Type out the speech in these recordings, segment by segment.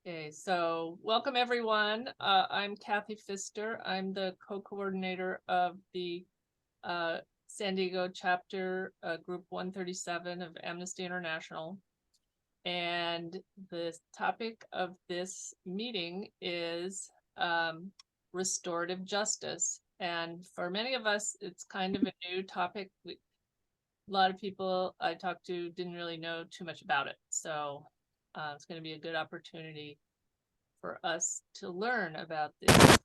Okay, so welcome everyone. I'm Kathy Pfister. I'm the co-coordinator of the San Diego chapter, group 137 of Amnesty International. And the topic of this meeting is restorative justice. And for many of us, it's kind of a new topic. A lot of people I talked to didn't really know too much about it. So it's going to be a good opportunity for us to learn about this.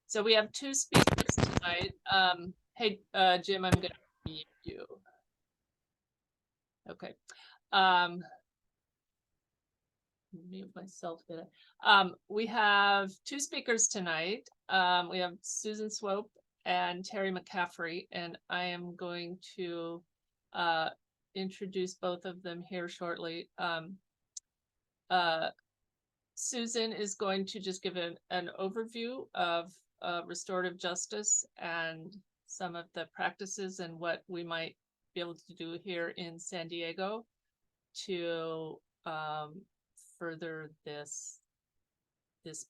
So we have two speakers tonight. Hey, Jim, I'm going to mute you. Okay. Mute myself there. We have two speakers tonight. We have Susan Swope and Terry McCaffrey, and I am going to introduce both of them here shortly. Susan is going to just give an overview of restorative justice and some of the practices and what we might be able to do here in San Diego to further this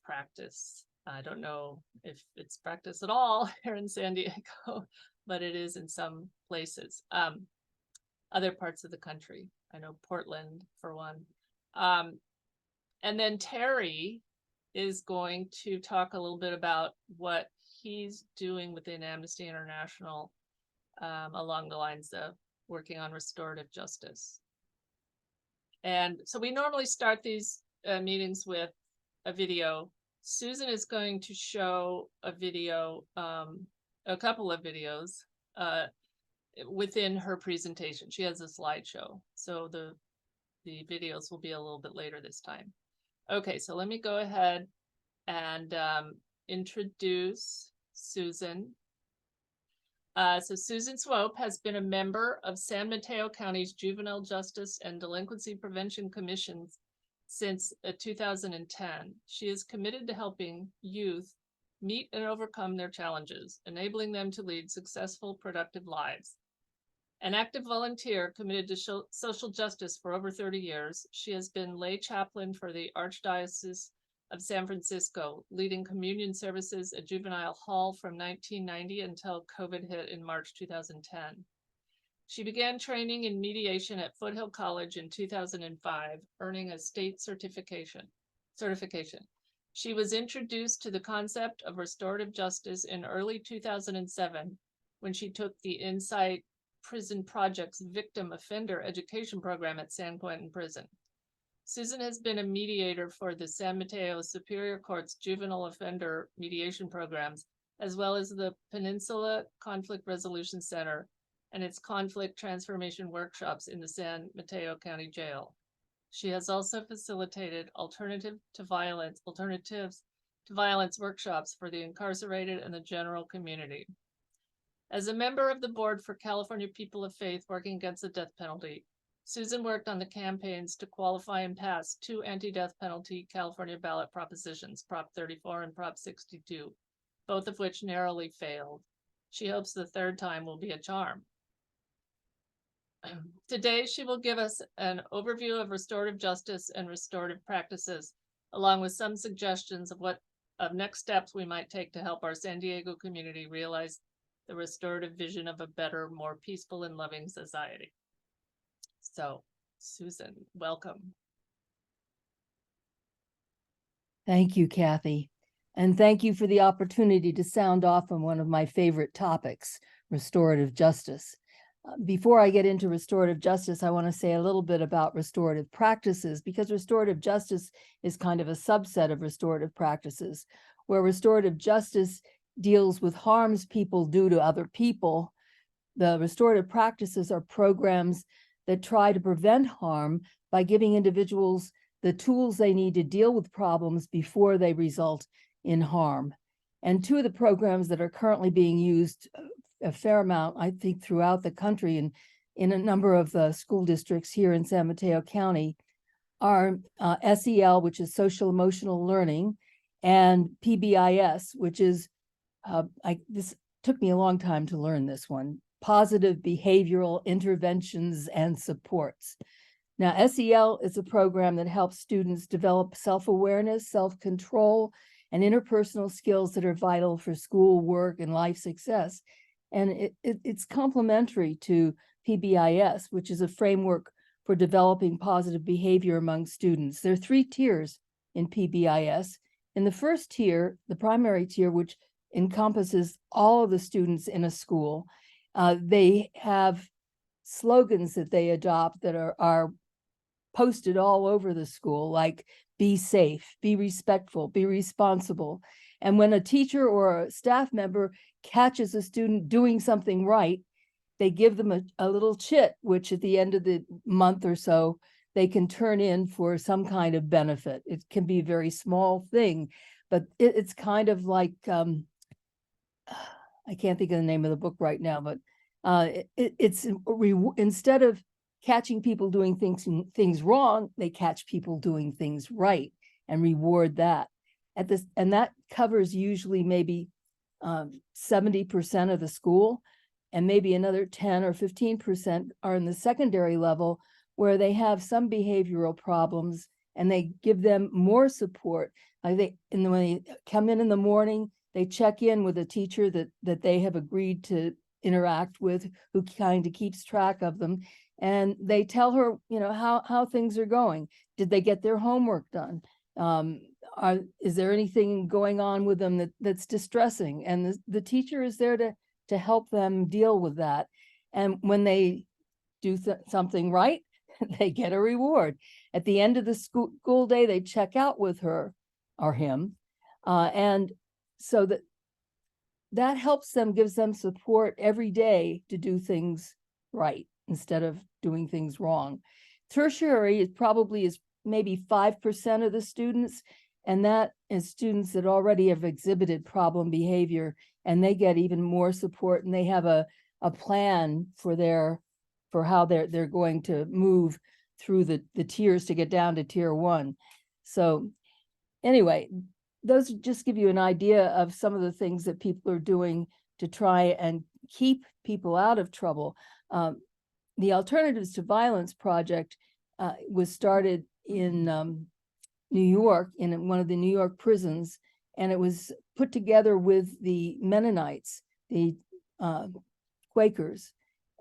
practice. I don't know if it's practice at all here in San Diego, but it is in some places. Other parts of the country, I know Portland for one. And then Terry is going to talk a little bit about what he's doing within Amnesty International along the lines of working on restorative justice. And so we normally start these meetings with a video. Susan is going to show a video, a couple of videos within her presentation. She has a slideshow, so the videos will be a little bit later this time. Okay, so let me go ahead and introduce Susan. So Susan Swope has been a member of San Mateo County's Juvenile Justice and Delinquency Prevention Commissions since 2010. She is committed to helping youth meet and overcome their challenges, enabling them to lead successful, productive lives. An active volunteer committed to social justice for over 30 years, she has been lay chaplain for the Archdiocese of San Francisco, leading communion services at Juvenile Hall from 1990 until COVID hit in March 2010. She began training in mediation at Foothill College in 2005, earning a state certification. She was introduced to the concept of restorative justice in early 2007 when she took the Insight Prison Project's Victim Offender Education Program at San Quentin Prison. Susan has been a mediator for the San Mateo Superior Court's juvenile offender mediation programs, as well as the Peninsula Conflict Resolution Center and its conflict transformation workshops in the San Mateo County Jail. She has also facilitated alternatives to violence workshops for the incarcerated and the general community. As a member of the board for California People of Faith working against the death penalty, Susan worked on the campaigns to qualify and pass two anti-death penalty California ballot propositions, Prop 34 and Prop 62, both of which narrowly failed. She hopes the third time will be a charm. Today, she will give us an overview of restorative justice and restorative practices, along with some suggestions of next steps we might take to help our San Diego community realize the restorative vision of a better, more peaceful and loving society. So, Susan, welcome. Thank you, Kathy. And thank you for the opportunity to sound off on one of my favorite topics, restorative justice. Before I get into restorative justice, I want to say a little bit about restorative practices, because restorative justice is kind of a subset of restorative practices, where restorative justice deals with harms people do to other people. The restorative practices are programs that try to prevent harm by giving individuals the tools they need to deal with problems before they result in harm. And two of the programs that are currently being used a fair amount, I think, throughout the country and in a number of the school districts here in San Mateo County are SEL, which is social emotional learning, and PBIS, which is, this took me a long time to learn this one, positive behavioral interventions and supports. Now, SEL is a program that helps students develop self-awareness, self-control, and interpersonal skills that are vital for school, work, and life success. And it's complementary to PBIS, which is a framework for developing positive behavior among students. There are 3 tiers in PBIS. In the first tier, the primary tier, which encompasses all of the students in a school, they have slogans that they adopt that are posted all over the school, like be safe, be respectful, be responsible. And when a teacher or a staff member catches a student doing something right, they give them a little chit, which at the end of the month or so, they can turn in for some kind of benefit. It can be a very small thing, but it's kind of like, I can't think of the name of the book right now, but it's instead of catching people doing things wrong, they catch people doing things right and reward that. And that covers usually maybe 70% of the school, and maybe another 10 or 15% are in the secondary level where they have some behavioral problems, and they give them more support. When they come in the morning, they check in with a teacher that they have agreed to interact with, who kind of keeps track of them. And they tell her, how things are going. Did they get their homework done? Is there anything going on with them that's distressing? And the teacher is there to help them deal with that. And when they do something right, they get a reward. At the end of the school day, they check out with her or him. And so that helps them, gives them support every day to do things right instead of doing things wrong. Tertiary is maybe 5% of the students, and that is students that already have exhibited problem behavior, and they get even more support, and they have a plan for how they're going to move through the tiers to get down to tier 1. So anyway, those just give you an idea of some of the things that people are doing to try and keep people out of trouble. The Alternatives to Violence project was started in New York, in one of the New York prisons, and it was put together with the Mennonites, the Quakers.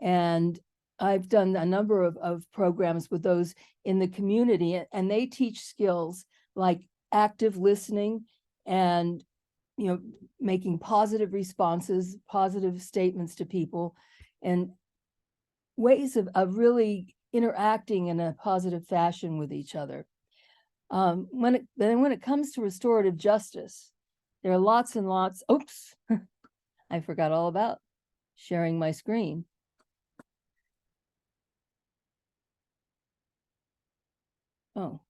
And I've done a number of programs with those in the community, and they teach skills like active listening and making positive responses, positive statements to people, and ways of really interacting in a positive fashion with each other. When it comes to restorative justice, there are lots and lots. Oops, I forgot all about sharing my screen. Oh.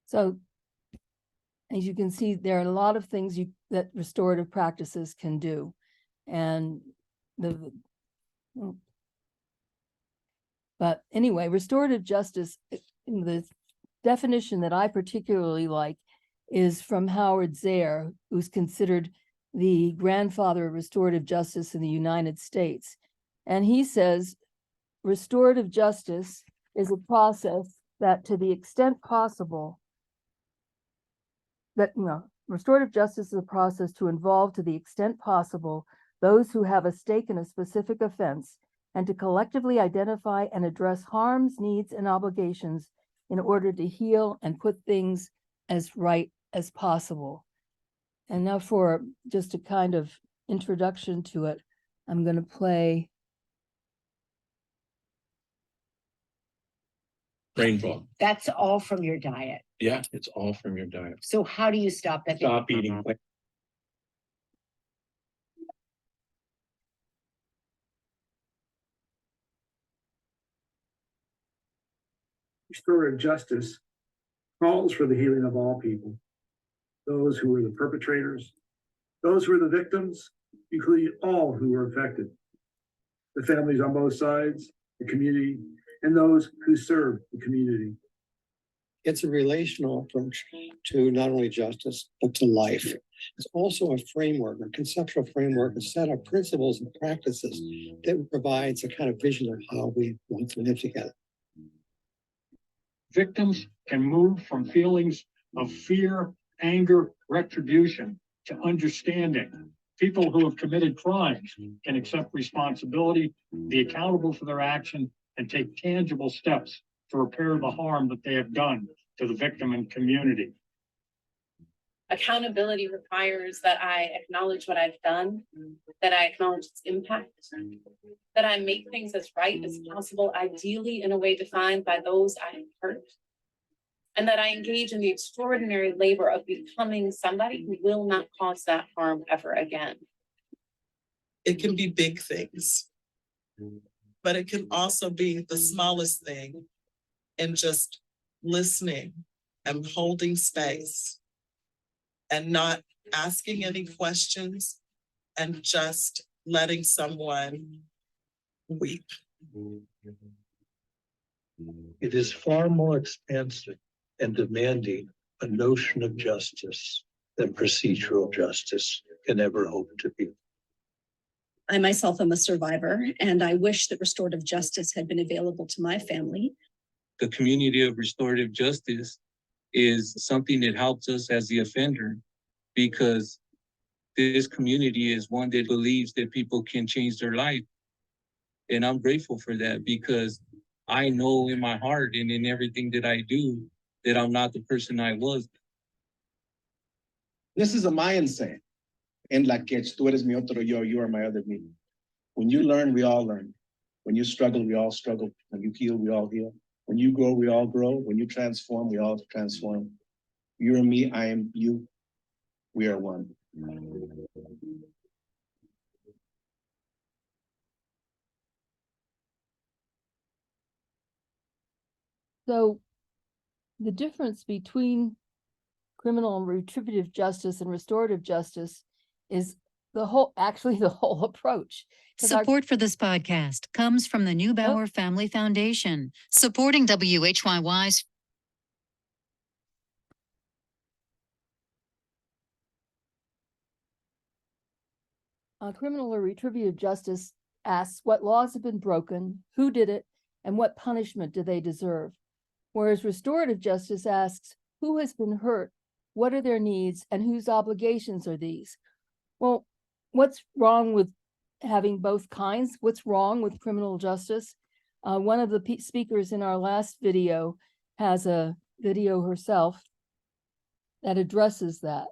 So as you can see, there are a lot of things that restorative practices can do. And but anyway, restorative justice, the definition that I particularly like is from Howard Zehr, who's considered the grandfather of restorative justice in the United States. And he says, restorative justice is a process that, to the extent possible, restorative justice is a process to involve, to the extent possible, those who have a stake in a specific offense, and to collectively identify and address harms, needs, and obligations in order to heal and put things as right as possible. And now for just a kind of introduction to it, I'm going to play Rainbow. That's all from your diet. Yeah, it's all from your diet. So how do you stop that? Stop eating. Restorative justice calls for the healing of all people, those who were the perpetrators, those who were the victims, including all who were affected, the families on both sides, the community, and those who serve the community. It's a relational approach to not only justice, but to life. It's also a framework, a conceptual framework, a set of principles and practices that provides a kind of vision of how we want to live together. Victims can move from feelings of fear, anger, retribution to understanding. People who have committed crimes can accept responsibility, be accountable for their action, and take tangible steps to repair the harm that they have done to the victim and community. Accountability requires that I acknowledge what I've done, that I acknowledge its impact, that I make things as right as possible, ideally in a way defined by those I have hurt, and that I engage in the extraordinary labor of becoming somebody who will not cause that harm ever again. It can be big things, but it can also be the smallest thing, and just listening and holding space and not asking any questions and just letting someone weep. It is far more expansive and demanding a notion of justice than procedural justice can ever hope to be. I myself am a survivor, and I wish that restorative justice had been available to my family. The community of restorative justice is something that helps us as the offender, because this community is one that believes that people can change their life. And I'm grateful for that, because I know in my heart and in everything that I do that I'm not the person I was. This is a Mayan saying, en la que tú eres mi otro yo, you are my other me. When you learn, we all learn. When you struggle, we all struggle. When you heal, we all heal. When you grow, we all grow. When you transform, we all transform. You are me, I am you. We are one. So the difference between criminal and retributive justice and restorative justice is the whole approach. 'Cause Support for this podcast comes from the Neubauer Family Foundation, supporting WHYY's criminal or retributive justice asks what laws have been broken, who did it, and what punishment do they deserve? Whereas restorative justice asks who has been hurt, what are their needs, and whose obligations are these? Well, what's wrong with having both kinds? What's wrong with criminal justice? One of the speakers in our last video has a video herself that addresses that.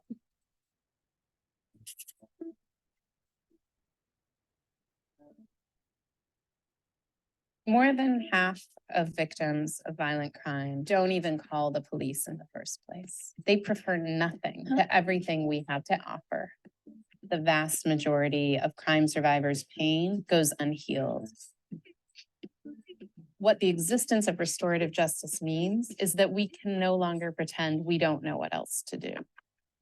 More than half of victims of violent crime don't even call the police in the first place. They prefer nothing to everything we have to offer. The vast majority of crime survivors' pain goes unhealed. What the existence of restorative justice means is that we can no longer pretend we don't know what else to do.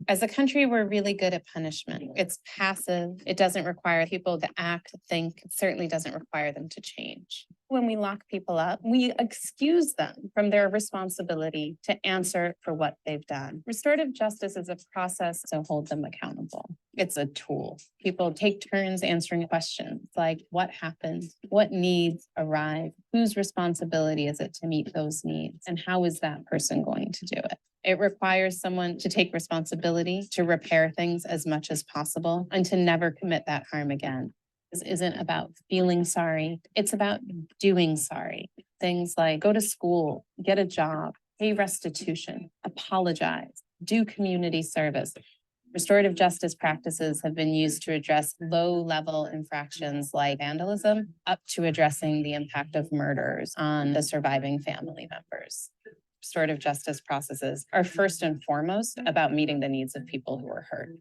As a country, we're really good at punishment. It's passive. It doesn't require people to act, think. It certainly doesn't require them to change. When we lock people up, we excuse them from their responsibility to answer for what they've done. Restorative justice is a process to hold them accountable. It's a tool. People take turns answering questions like what happened, what needs arrive, whose responsibility is it to meet those needs, and how is that person going to do it? It requires someone to take responsibility to repair things as much as possible and to never commit that harm again. This isn't about feeling sorry. It's about doing sorry. Things like go to school, get a job, pay restitution, apologize, do community service. Restorative justice practices have been used to address low-level infractions like vandalism, up to addressing the impact of murders on the surviving family members. Restorative justice processes are first and foremost about meeting the needs of people who are hurt.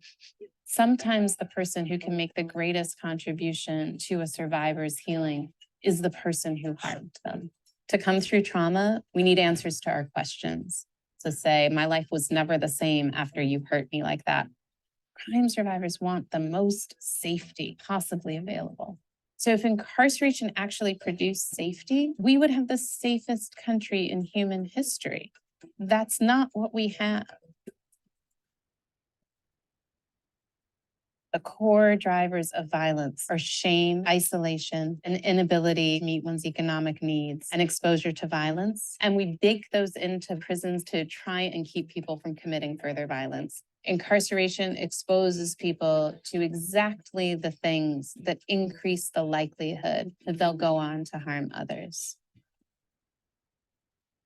Sometimes the person who can make the greatest contribution to a survivor's healing is the person who harmed them. To come through trauma, we need answers to our questions. To say, my life was never the same after you hurt me like that. Crime survivors want the most safety possibly available. So if incarceration actually produced safety, we would have the safest country in human history. That's not what we have. The core drivers of violence are shame, isolation, and inability to meet one's economic needs and exposure to violence. And we bake those into prisons to try and keep people from committing further violence. Incarceration exposes people to exactly the things that increase the likelihood that they'll go on to harm others.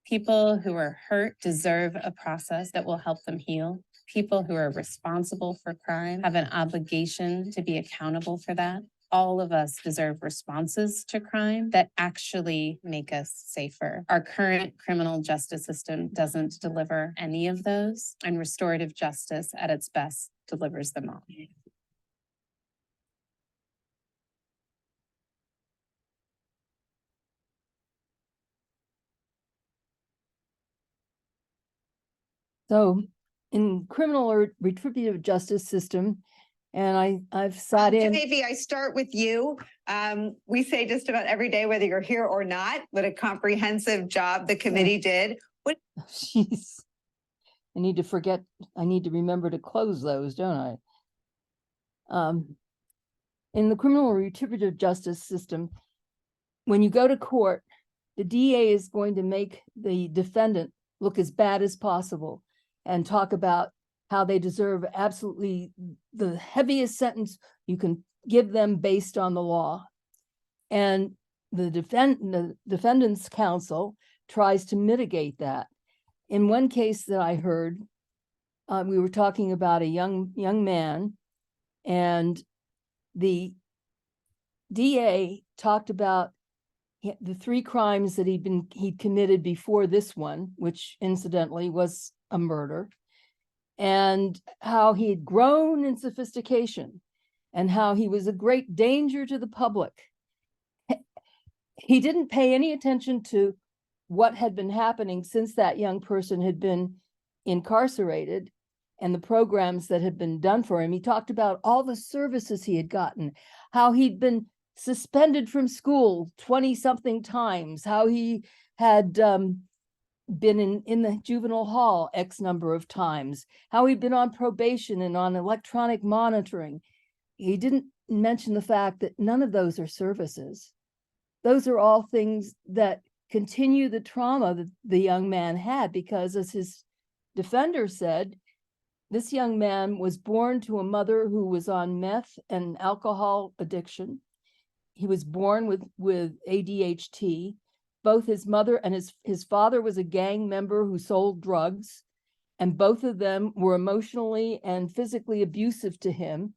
People who are hurt deserve a process that will help them heal. People who are responsible for crime have an obligation to be accountable for that. All of us deserve responses to crime that actually make us safer. Our current criminal justice system doesn't deliver any of those, and restorative justice at its best delivers them all. So in criminal or retributive justice system, and I've sat in. Maybe I start with you. We say just about every day, whether you're here or not, what a comprehensive job the committee did. What? Jeez. I need to remember to close those, don't I? In the criminal or retributive justice system, when you go to court, the DA is going to make the defendant look as bad as possible and talk about how they deserve absolutely the heaviest sentence you can give them based on the law. And the defendant's counsel tries to mitigate that. In one case that I heard, we were talking about a young man, and the DA talked about the 3 crimes that he'd committed before this one, which incidentally was a murder, and how he had grown in sophistication and how he was a great danger to the public. He didn't pay any attention to what had been happening since that young person had been incarcerated and the programs that had been done for him. He talked about all the services he had gotten, how he'd been suspended from school 20-something times, how he had been in the juvenile hall X number of times, how he'd been on probation and on electronic monitoring. He didn't mention the fact that none of those are services. Those are all things that continue the trauma that the young man had, because as his defender said, this young man was born to a mother who was on meth and alcohol addiction. He was born with ADHD. Both his mother and his father was a gang member who sold drugs, and both of them were emotionally and physically abusive to him.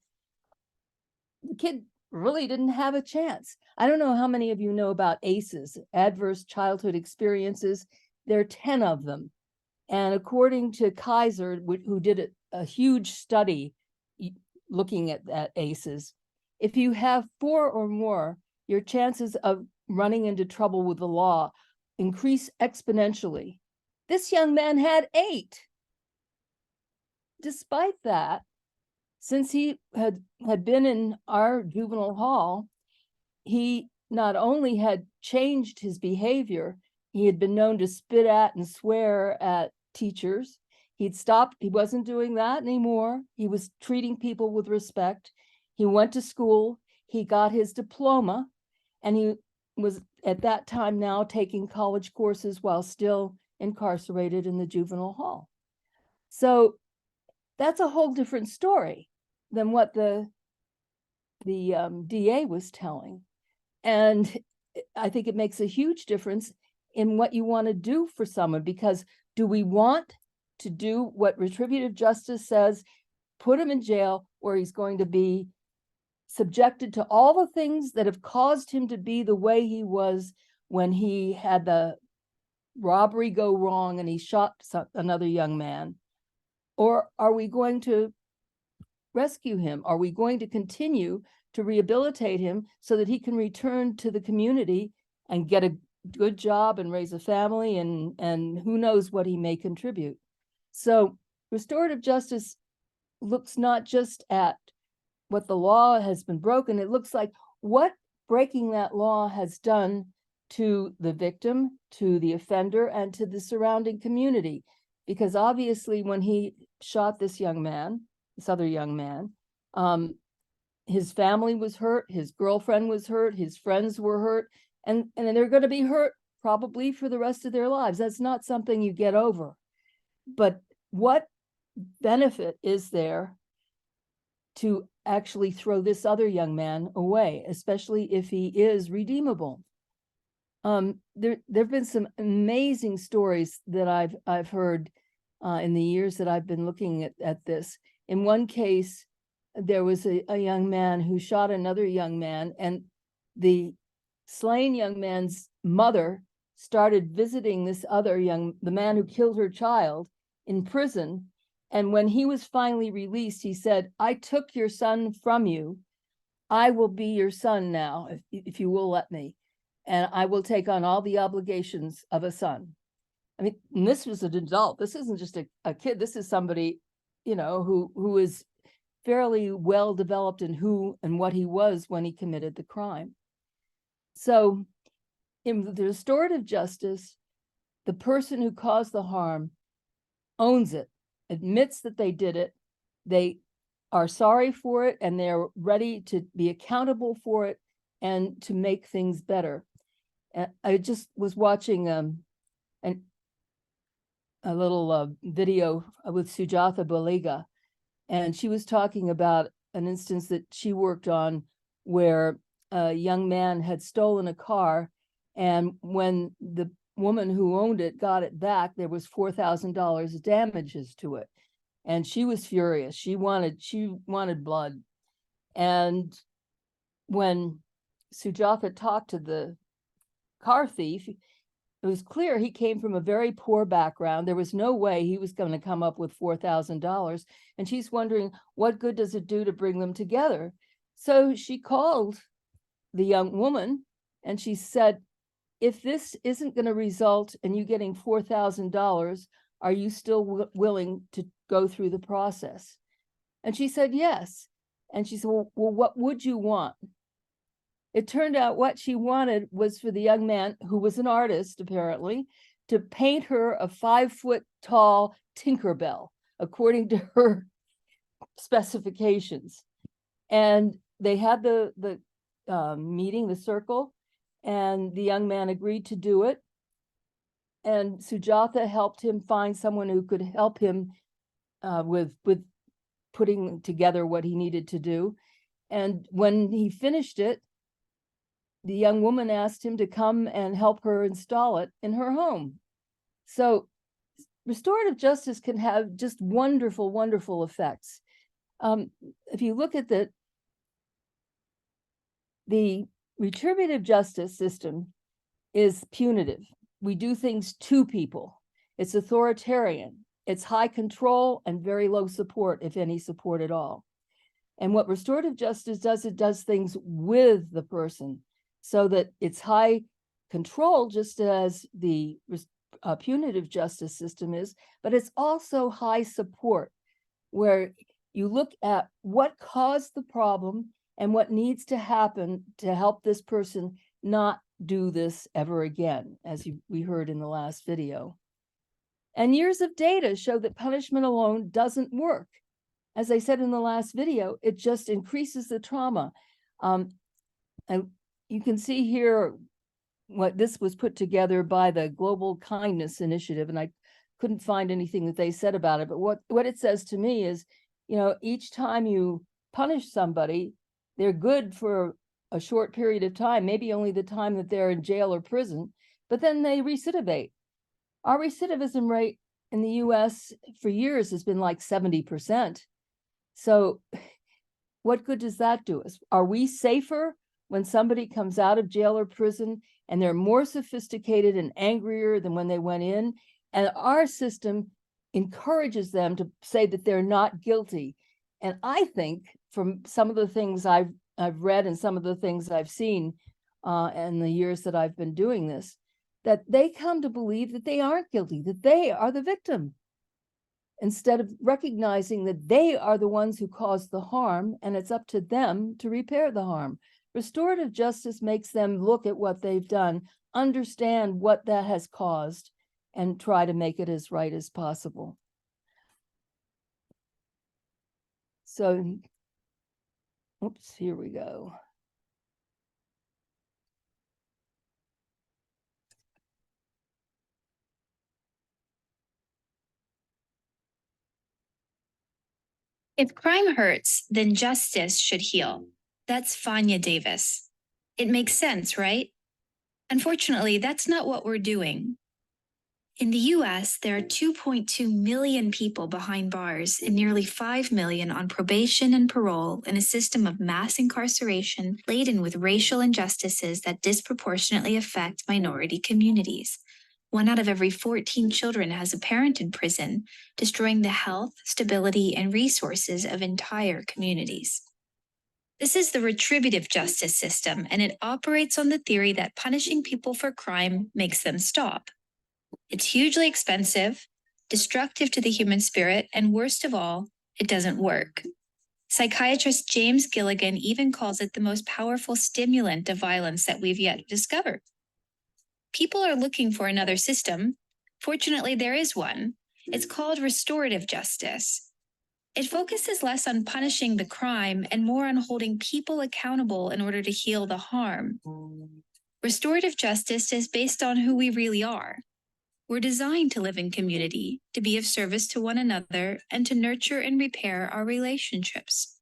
The kid really didn't have a chance. I don't know how many of you know about ACEs, adverse childhood experiences. There are 10 of them. And according to Kaiser, who did a huge study looking at ACEs, if you have 4 or more, your chances of running into trouble with the law increase exponentially. This young man had 8. Despite that, since he had been in our juvenile hall, he not only had changed his behavior, he had been known to spit at and swear at teachers. He'd stopped, he wasn't doing that anymore. He was treating people with respect. He went to school, he got his diploma, and he was at that time now taking college courses while still incarcerated in the juvenile hall. So that's a whole different story than what the DA was telling. And I think it makes a huge difference in what you want to do for someone, because do we want to do what retributive justice says, put him in jail where he's going to be subjected to all the things that have caused him to be the way he was when he had the robbery go wrong and he shot another young man? Or are we going to rescue him? Are we going to continue to rehabilitate him so that he can return to the community and get a good job and raise a family, and who knows what he may contribute? So restorative justice looks not just at what the law has been broken, it looks like what breaking that law has done to the victim, to the offender, and to the surrounding community. Because obviously when he shot this other young man, his family was hurt, his girlfriend was hurt, his friends were hurt, and they're going to be hurt probably for the rest of their lives. That's not something you get over. But what benefit is there to actually throw this other young man away, especially if he is redeemable? There've been some amazing stories that I've heard in the years that I've been looking at this. In one case, there was a young man who shot another young man, and the slain young man's mother started visiting the man who killed her child in prison. And when he was finally released, he said, "I took your son from you. I will be your son now, if you will let me. And I will take on all the obligations of a son." I mean, and this was an adult. This isn't just a kid. This is somebody, who is fairly well developed in who and what he was when he committed the crime. So in the restorative justice, the person who caused the harm owns it, admits that they did it, they are sorry for it, and they're ready to be accountable for it and to make things better. I just was watching a little video with Sujatha Baliga, and she was talking about an instance that she worked on where a young man had stolen a car, and when the woman who owned it got it back, there was $4,000 damages to it. And she was furious. She wanted blood. And when Sujatha talked to the car thief, it was clear he came from a very poor background. There was no way he was going to come up with $4,000. And she's wondering, what good does it do to bring them together? So she called the young woman and she said, "If this isn't going to result in you getting $4,000, are you still willing to go through the process?" And she said, yes. And she said, well, what would you want? It turned out what she wanted was for the young man, who was an artist apparently, to paint her a 5-foot-tall Tinkerbell, according to her specifications. And they had the meeting, the circle, and the young man agreed to do it. And Sujatha helped him find someone who could help him with putting together what he needed to do. And when he finished it, the young woman asked him to come and help her install it in her home. So restorative justice can have just wonderful, wonderful effects. If you look at the retributive justice system is punitive. We do things to people. It's authoritarian. It's high control and very low support, if any support at all. And what restorative justice does, it does things with the person so that it's high control, just as the punitive justice system is, but it's also high support, where you look at what caused the problem and what needs to happen to help this person not do this ever again, as we heard in the last video. And years of data show that punishment alone doesn't work. As I said in the last video, it just increases the trauma. And you can see here what this was put together by the Global Kindness Initiative, and I couldn't find anything that they said about it. But what it says to me is, each time you punish somebody, they're good for a short period of time, maybe only the time that they're in jail or prison, but then they recidivate. Our recidivism rate in the US for years has been like 70%. So what good does that do us? Are we safer when somebody comes out of jail or prison and they're more sophisticated and angrier than when they went in? And our system encourages them to say that they're not guilty. And I think from some of the things I've read and some of the things I've seen in the years that I've been doing this, that they come to believe that they aren't guilty, that they are the victim, instead of recognizing that they are the ones who caused the harm and it's up to them to repair the harm. Restorative justice makes them look at what they've done understand what that has caused and try to make it as right as possible. So, oops, here we go. If crime hurts, then justice should heal. That's Fania Davis. It makes sense, right? Unfortunately, that's not what we're doing. In the US, there are 2.2 million people behind bars and nearly 5 million on probation and parole in a system of mass incarceration laden with racial injustices that disproportionately affect minority communities. 1 out of every 14 children has a parent in prison, destroying the health, stability, and resources of entire communities. This is the retributive justice system, and it operates on the theory that punishing people for crime makes them stop. It's hugely expensive, destructive to the human spirit, and worst of all, it doesn't work. Psychiatrist James Gilligan even calls it the most powerful stimulant of violence that we've yet discovered. People are looking for another system. Fortunately, there is one. It's called restorative justice. It focuses less on punishing the crime and more on holding people accountable in order to heal the harm. Restorative justice is based on who we really are. We're designed to live in community, to be of service to one another, and to nurture and repair our relationships.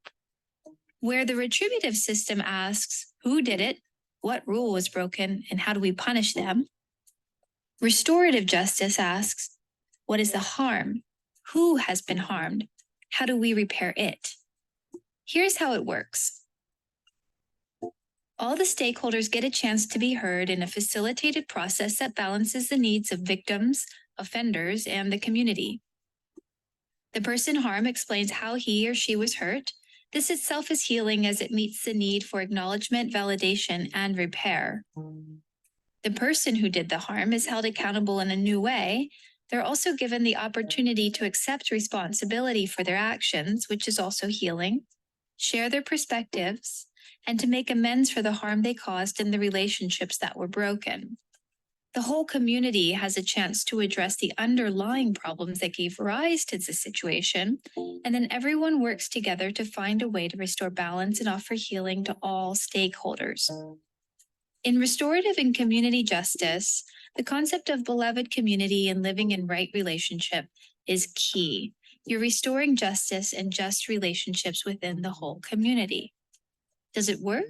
Where the retributive system asks, who did it, what rule was broken, and how do we punish them? Restorative justice asks, what is the harm? Who has been harmed? How do we repair it? Here's how it works. All the stakeholders get a chance to be heard in a facilitated process that balances the needs of victims, offenders, and the community. The person harmed explains how he or she was hurt. This itself is healing as it meets the need for acknowledgement, validation, and repair. The person who did the harm is held accountable in a new way. They're also given the opportunity to accept responsibility for their actions, which is also healing, share their perspectives, and to make amends for the harm they caused in the relationships that were broken. The whole community has a chance to address the underlying problems that gave rise to the situation, and then everyone works together to find a way to restore balance and offer healing to all stakeholders. In restorative and community justice, the concept of beloved community and living in right relationship is key. You're restoring justice and just relationships within the whole community. Does it work?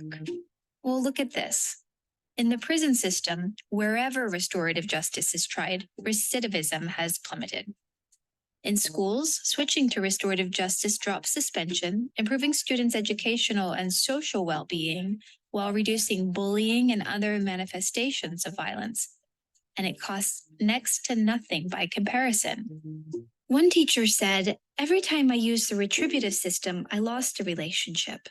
Well, look at this. In the prison system, wherever restorative justice is tried, recidivism has plummeted. In schools, switching to restorative justice drops suspension, improving students' educational and social well-being while reducing bullying and other manifestations of violence. And it costs next to nothing by comparison. One teacher said, every time I used the retributive system, I lost a relationship.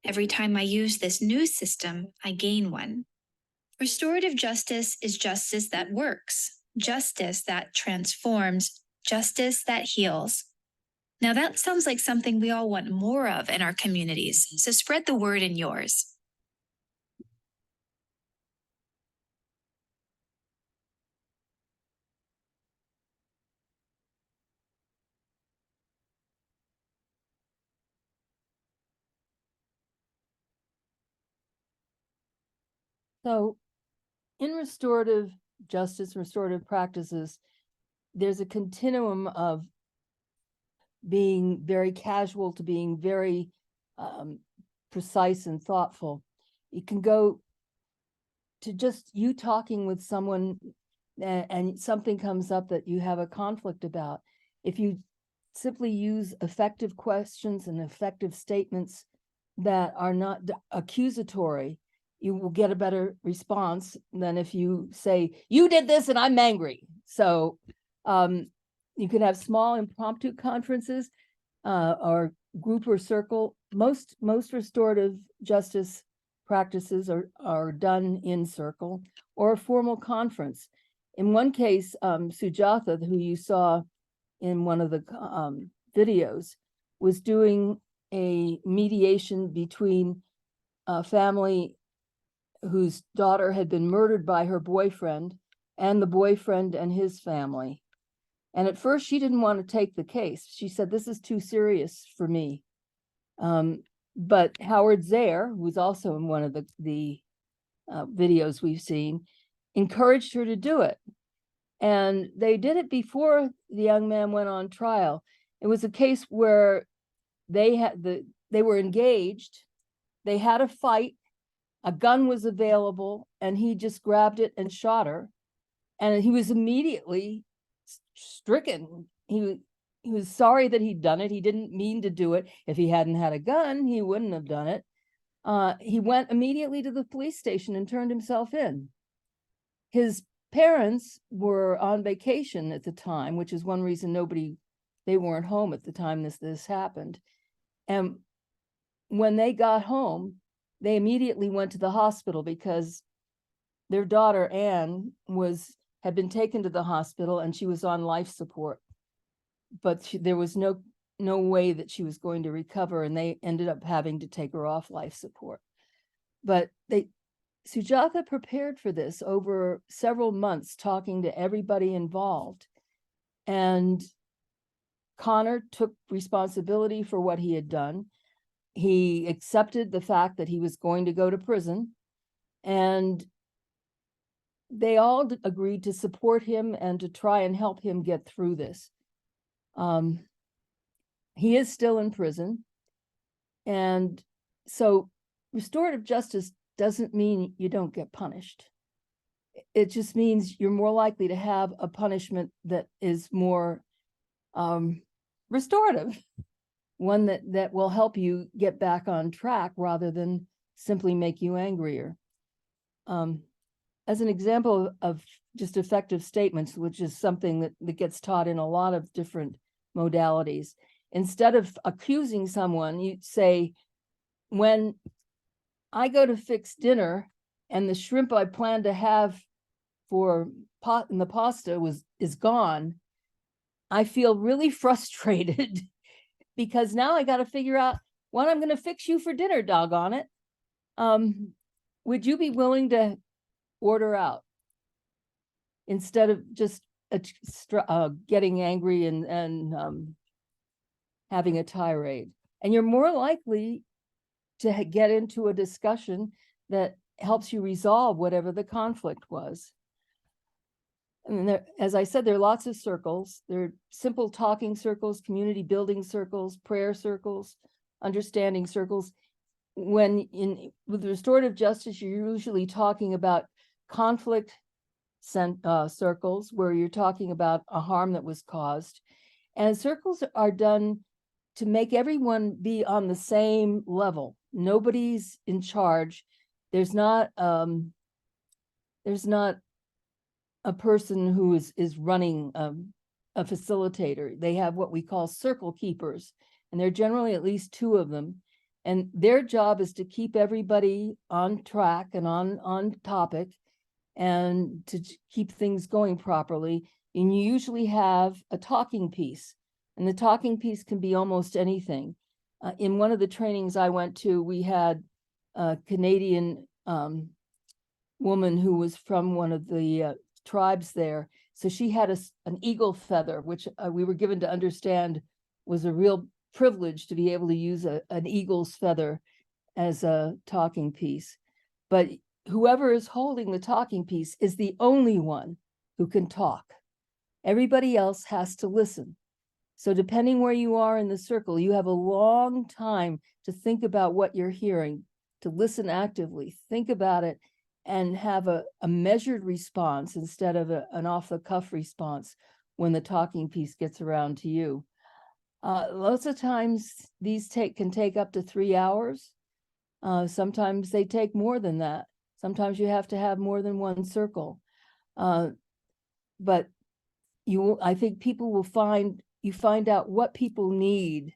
Every time I use this new system, I gain one. Restorative justice is justice that works, justice that transforms, justice that heals. Now that sounds like something we all want more of in our communities, so spread the word in yours. So in restorative justice, restorative practices, there's a continuum of being very casual to being very precise and thoughtful. It can go to just you talking with someone and something comes up that you have a conflict about. If you simply use effective questions and effective statements that are not accusatory, you will get a better response than if you say, you did this and I'm angry. So you can have small impromptu conferences or group or circle. Most restorative justice practices are done in circle or a formal conference. In one case, Sujatha, who you saw in one of the videos, was doing a mediation between a family whose daughter had been murdered by her boyfriend and the boyfriend and his family. And at first she didn't want to take the case. She said, this is too serious for me. But Howard Zare, who was also in one of the videos we've seen, encouraged her to do it. And they did it before the young man went on trial. It was a case where they were engaged, they had a fight, a gun was available, and he just grabbed it and shot her. And he was immediately stricken. He was sorry that he'd done it. He didn't mean to do it. If he hadn't had a gun, he wouldn't have done it. He went immediately to the police station and turned himself in. His parents were on vacation at the time, which is one reason they weren't home at the time this happened. And when they got home, they immediately went to the hospital because their daughter, Anne, had been taken to the hospital and she was on life support. But there was no way that she was going to recover, and they ended up having to take her off life support. But Sujatha prepared for this over several months, talking to everybody involved. And Connor took responsibility for what he had done. He accepted the fact that he was going to go to prison, and they all agreed to support him and to try and help him get through this. He is still in prison. And so restorative justice doesn't mean you don't get punished. It just means you're more likely to have a punishment that is more restorative, one that will help you get back on track rather than simply make you angrier. As an example of just effective statements, which is something that gets taught in a lot of different modalities, instead of accusing someone, you say, when I go to fix dinner and the shrimp I planned to have in the pasta is gone, I feel really frustrated because now I got to figure out what I'm going to fix you for dinner, doggone it. Would you be willing to order out instead of just getting angry and having a tirade? And you're more likely to get into a discussion that helps you resolve whatever the conflict was. And as I said, there are lots of circles. There are simple talking circles, community building circles, prayer circles, understanding circles. With restorative justice, you're usually talking about conflict circles where you're talking about a harm that was caused. And circles are done to make everyone be on the same level. Nobody's in charge. There's not a person who is running a facilitator. They have what we call circle keepers, and there are generally at least two of them. And their job is to keep everybody on track and on topic and to keep things going properly. And you usually have a talking piece, and the talking piece can be almost anything. In one of the trainings I went to, we had a Canadian woman who was from one of the tribes there. So she had an eagle feather, which we were given to understand was a real privilege to be able to use an eagle's feather as a talking piece. But whoever is holding the talking piece is the only one who can talk. Everybody else has to listen. So depending where you are in the circle, you have a long time to think about what you're hearing, to listen actively, think about it, and have a measured response instead of an off-the-cuff response when the talking piece gets around to you. Lots of times these can take up to 3 hours. Sometimes they take more than that. Sometimes you have to have more than one circle. But I think people will find out what people need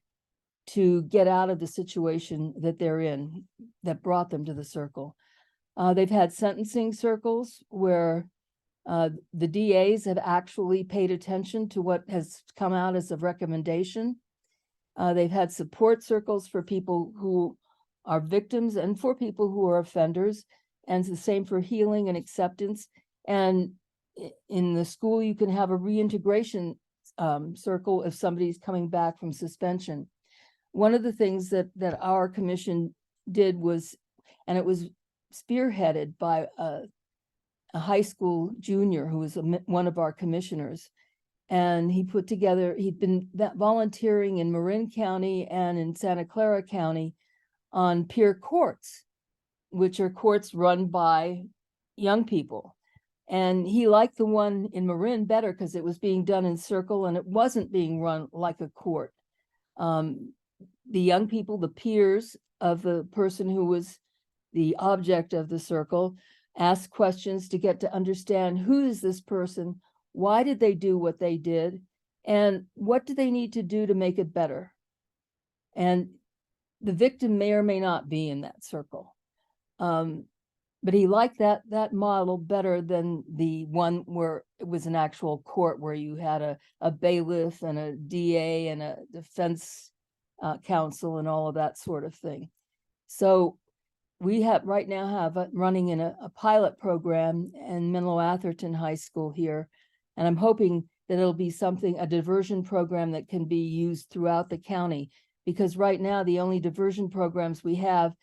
to get out of the situation that they're in that brought them to the circle. They've had sentencing circles where the DAs have actually paid attention to what has come out as a recommendation. They've had support circles for people who are victims and for people who are offenders. and it's the same for healing and acceptance. And in the school, you can have a reintegration circle if somebody's coming back from suspension. One of the things that our commission did was, and it was spearheaded by a high school junior who was one of our commissioners. And he put together, he'd been volunteering in Marin County and in Santa Clara County on peer courts, which are courts run by young people. And he liked the one in Marin better because it was being done in circle and it wasn't being run like a court. The young people, the peers of the person who was the object of the circle, asked questions to get to understand who is this person, why did they do what they did, and what do they need to do to make it better. And the victim may or may not be in that circle. But he liked that model better than the one where it was an actual court where you had a bailiff and a DA and a defense counsel and all of that sort of thing. So we right now have running in a pilot program in Menlo Atherton High School here. And I'm hoping that it'll be a diversion program that can be used throughout the county, because right now the only diversion programs we have,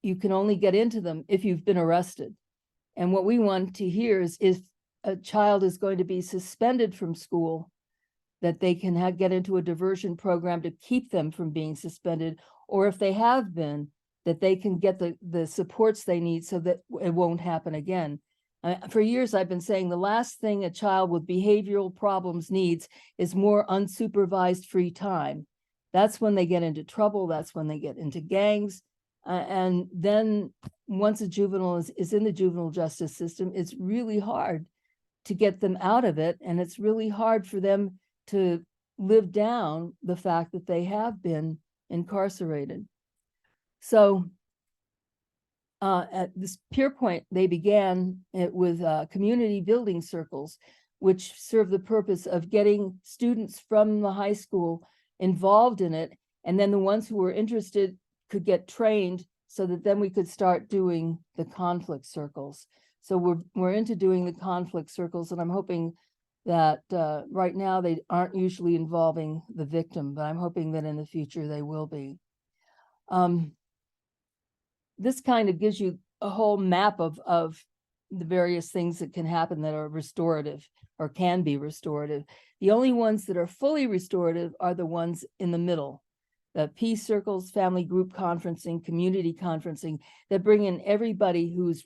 you can only get into them if you've been arrested. And what we want to hear is if a child is going to be suspended from school, that they can get into a diversion program to keep them from being suspended, or if they have been, that they can get the supports they need so that it won't happen again. For years, I've been saying the last thing a child with behavioral problems needs is more unsupervised free time. That's when they get into trouble. That's when they get into gangs. And then once a juvenile is in the juvenile justice system, it's really hard to get them out of it. And it's really hard for them to live down the fact that they have been incarcerated. So at this peer point, they began it with community building circles, which serve the purpose of getting students from the high school involved in it. And then the ones who were interested could get trained so that then we could start doing the conflict circles. So we're into doing the conflict circles, and I'm hoping that right now they aren't usually involving the victim, but I'm hoping that in the future they will be. This kind of gives you a whole map of the various things that can happen that are restorative or can be restorative. The only ones that are fully restorative are the ones in the middle. The peace circles, family group conferencing, community conferencing, that bring in everybody who's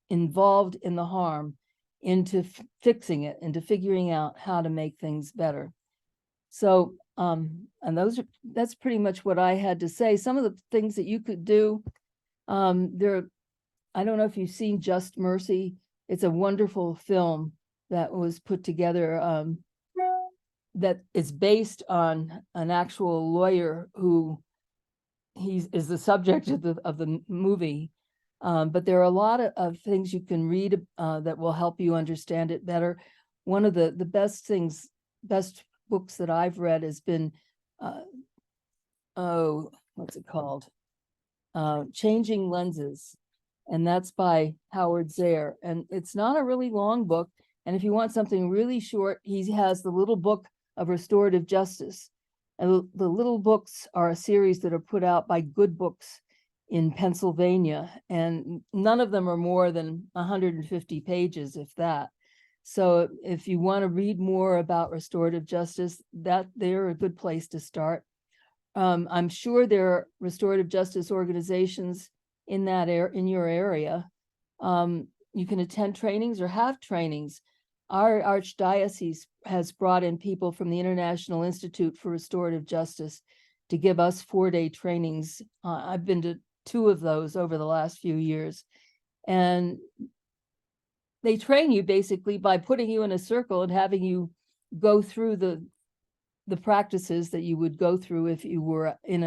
involved in the harm into fixing it, into figuring out how to make things better. So, and that's pretty much what I had to say. Some of the things that you could do, I don't know if you've seen Just Mercy. It's a wonderful film that was put together that is based on an actual lawyer who is the subject of the movie. But there are a lot of things you can read that will help you understand it better. One of the best books that I've read has been, what's it called? Changing Lenses. And that's by Howard Zare. And it's not a really long book. And if you want something really short, he has the little book of Restorative Justice. And the little books are a series that are put out by Good Books in Pennsylvania. And none of them are more than 150 pages, if that. So if you want to read more about restorative justice, they're a good place to start. I'm sure there are restorative justice organizations in your area. You can attend trainings or have trainings. Our archdiocese has brought in people from the International Institute for Restorative Justice to give us 4-day trainings. I've been to 2 of those over the last few years. And they train you basically by putting you in a circle and having you go through the practices that you would go through if you were in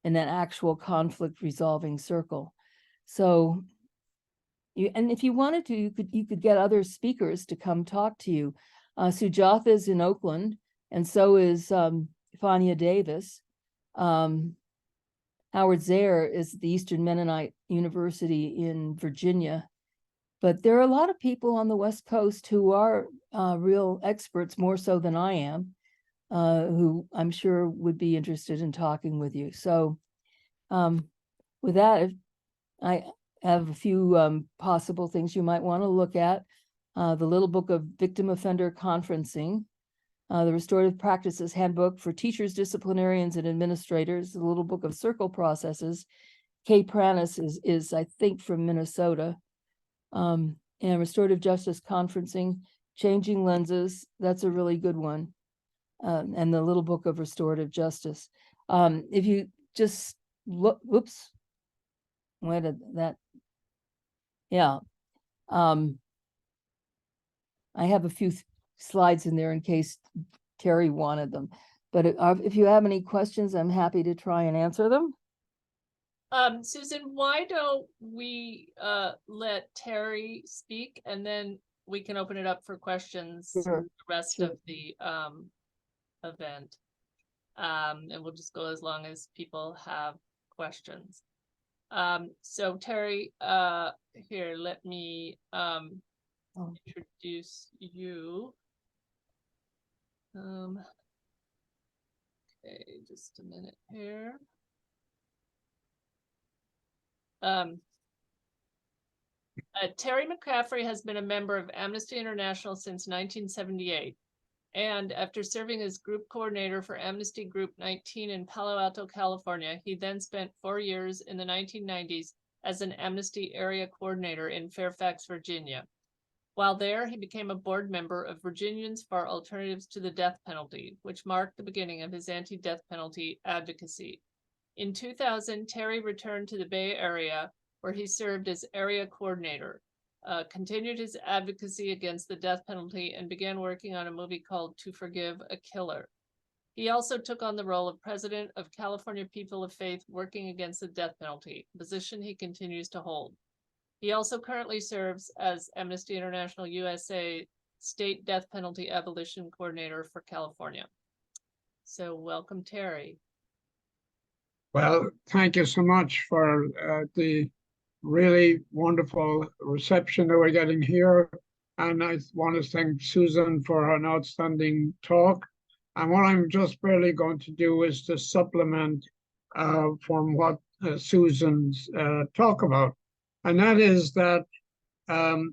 an actual conflict resolving circle. So and if you wanted to, you could get other speakers to come talk to you. Sujatha is in Oakland, and so is Fania Davis. Howard Zare is the Eastern Mennonite University in Virginia. But there are a lot of people on the West Coast who are real experts, more so than I am, who I'm sure would be interested in talking with you. So with that, I have a few possible things you might want to look at. The Little Book of Victim Offender Conferencing, the Restorative Practices Handbook for Teachers, Disciplinarians, and Administrators, the Little Book of Circle Processes. Kay Pranis is I think, from Minnesota. And Restorative Justice Conferencing, Changing Lenses, that's a really good one. And the Little Book of Restorative Justice. If you just look, whoops, where did that, yeah. I have a few slides in there in case Terry wanted them. But if you have any questions, I'm happy to try and answer them. Susan, why don't we let Terry speak, and then we can open it up for questions Sure. the rest of the event. And we'll just go as long as people have questions. So Terry, here, let me introduce you. Okay, just a minute here. Terry McCaffrey has been a member of Amnesty International since 1978. And after serving as group coordinator for Amnesty Group 19 in Palo Alto, California, he then spent 4 years in the 1990s as an Amnesty area coordinator in Fairfax, Virginia. While there, he became a board member of Virginians for Alternatives to the Death Penalty, which marked the beginning of his anti-death penalty advocacy. In 2000, Terry returned to the Bay Area, where he served as area coordinator, continued his advocacy against the death penalty, and began working on a movie called To Forgive a Killer. He also took on the role of president of California People of Faith Working Against the Death Penalty, a position he continues to hold. He also currently serves as Amnesty International USA State Death Penalty Abolition Coordinator for California. So welcome, Terry. Well, thank you so much for the really wonderful reception that we're getting here. And I want to thank Susan for an outstanding talk. And what I'm just barely going to do is to supplement from what Susan's talk about. And that is that I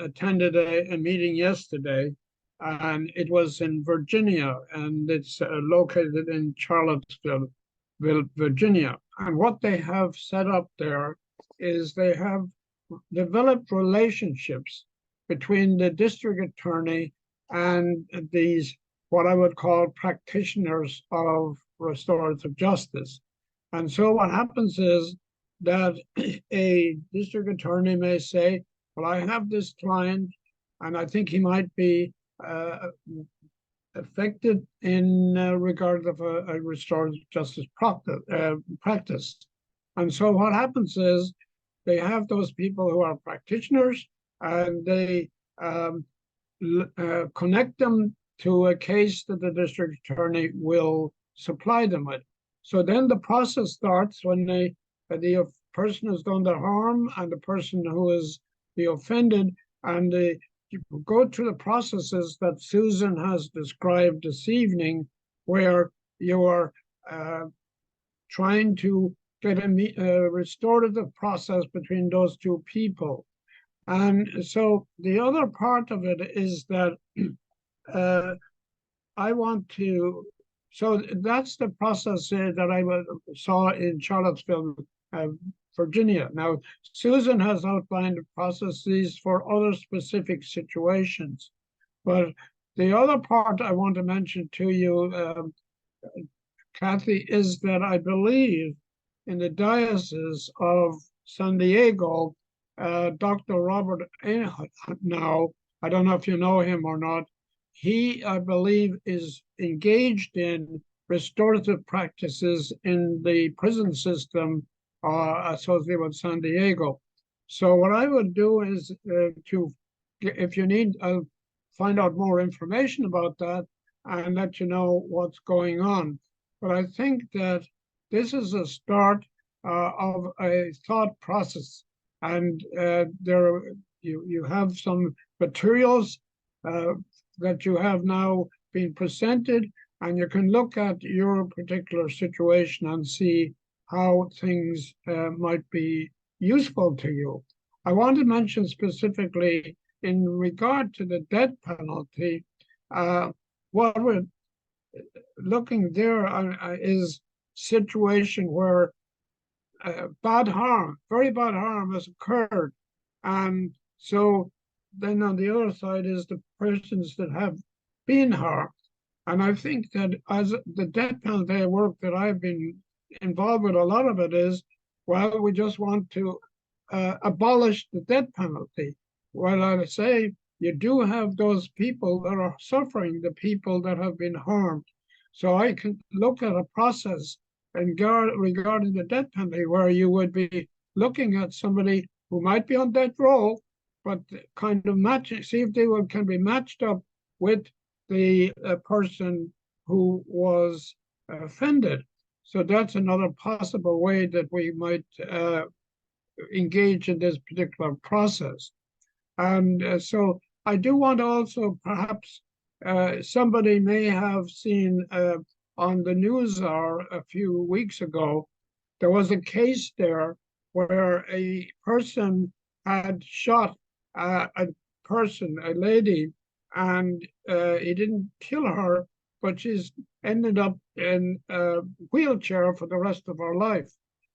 attended a meeting yesterday, and it was in Virginia, and it's located in Charlottesville, Virginia. And what they have set up there is they have developed relationships between the district attorney and these, what I would call practitioners of restorative justice. And so what happens is that a district attorney may say, well, I have this client, and I think he might be affected in regard of a restorative justice practice. And so what happens is they have those people who are practitioners, and they connect them to a case that the district attorney will supply them with. So then the process starts when the person has done the harm and the person who is the offended, and they go through the processes that Susan has described this evening, where you are trying to get a restorative process between those two people. And so the other part of it is that I want to, so that's the process that I saw in Charlottesville, Virginia. Now, Susan has outlined processes for other specific situations, but the other part I want to mention to you, Kathy, is that I believe in the Diocese of San Diego, Dr. Robert now, I don't know if you know him or not, he, I believe, is engaged in restorative practices in the prison system associated with San Diego. So what I would do is if you need, I'll find out more information about that and let you know what's going on. but I think that this is a start of a thought process. And you have some materials that you have now been presented, and you can look at your particular situation and see how things might be useful to you. I want to mention specifically in regard to the death penalty, what we're looking there is situation where very bad harm has occurred. And so then on the other side is the persons that have been harmed. And I think that as the death penalty work that I've been involved with, a lot of it is, well, we just want to abolish the death penalty. Well, I say you do have those people that are suffering, the people that have been harmed. So I can look at a process regarding the death penalty where you would be looking at somebody who might be on death row, but kind of see if they can be matched up with the person who was offended. So that's another possible way that we might engage in this particular process. And so I do want to also perhaps somebody may have seen on the news hour a few weeks ago, there was a case there where a person had shot a lady, and he didn't kill her, but she's ended up in a wheelchair for the rest of her life.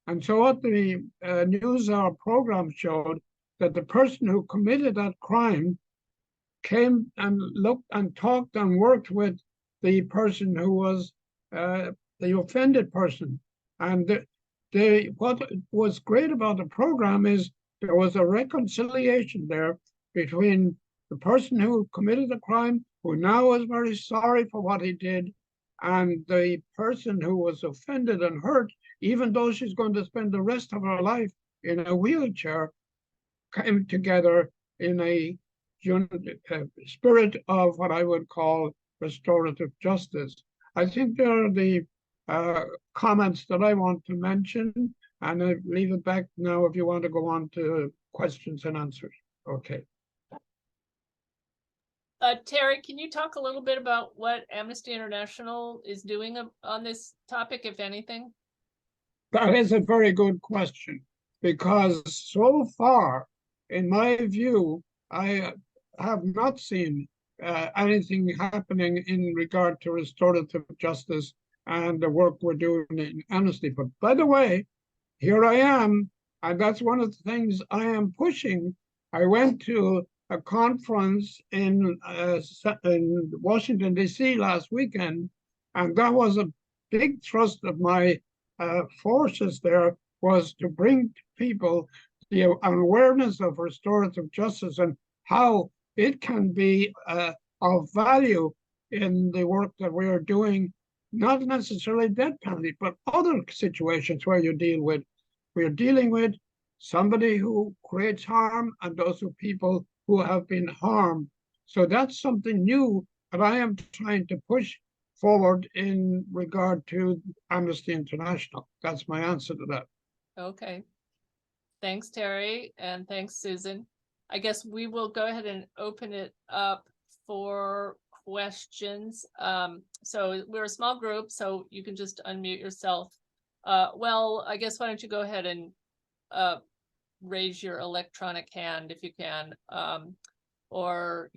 And so what the news hour program showed, that the person who committed that crime came and looked and talked and worked with the person who was the offended person. And what was great about the program is there was a reconciliation there between the person who committed the crime, who now is very sorry for what he did, and the person who was offended and hurt, even though she's going to spend the rest of her life in a wheelchair, came together in a spirit of what I would call restorative justice. I think there are the comments that I want to mention, and I leave it back now if you want to go on to questions and answers. Okay. Terry, can you talk a little bit about what Amnesty International is doing on this topic, if anything? That is a very good question, because so far, in my view, I have not seen anything happening in regard to restorative justice and the work we're doing in Amnesty. But by the way, here I am, and that's one of the things I am pushing. I went to a conference in Washington, D.C. last weekend, and that was a big thrust of my forces there, was to bring to people the awareness of restorative justice and how it can be of value in the work that we are doing, not necessarily death penalty, but other situations where we're dealing with somebody who creates harm and those are people who have been harmed. So that's something new that I am trying to push forward in regard to Amnesty International. That's my answer to that. Okay. Thanks, Terry, and thanks, Susan. I guess we will go ahead and open it up for questions. So we're a small group, so you can just unmute yourself. Well, I guess why don't you go ahead and raise your electronic hand if you can, or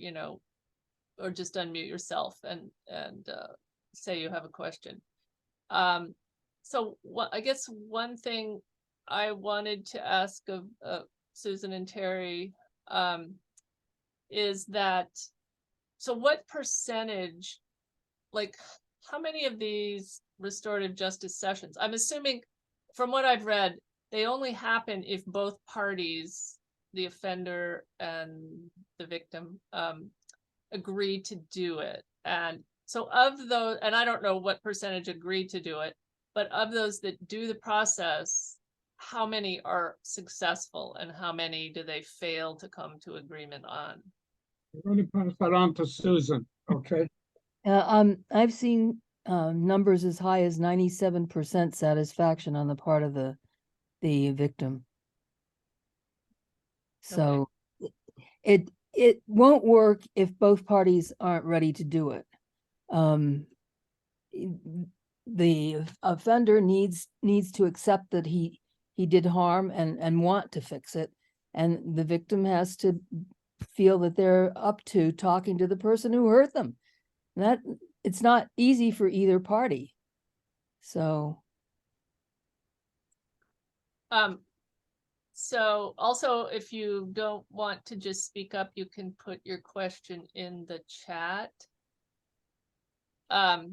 or just unmute yourself and say you have a question. So I guess one thing I wanted to ask of Susan and Terry is that, so what percentage, like how many of these restorative justice sessions, I'm assuming from what I've read, they only happen if both parties, the offender and the victim, agree to do it. And so of those, and I don't know what percentage agree to do it, but of those that do the process, how many are successful and how many do they fail to come to agreement on? I'm going to pass that on to Susan, okay? I've seen numbers as high as 97% satisfaction on the part of the victim. So it won't work if both parties aren't ready to do it. The offender needs to accept that he did harm and want to fix it, and the victim has to feel that they're up to talking to the person who hurt them. That it's not easy for either party. So so also, if you don't want to just speak up, you can put your question in the chat. Does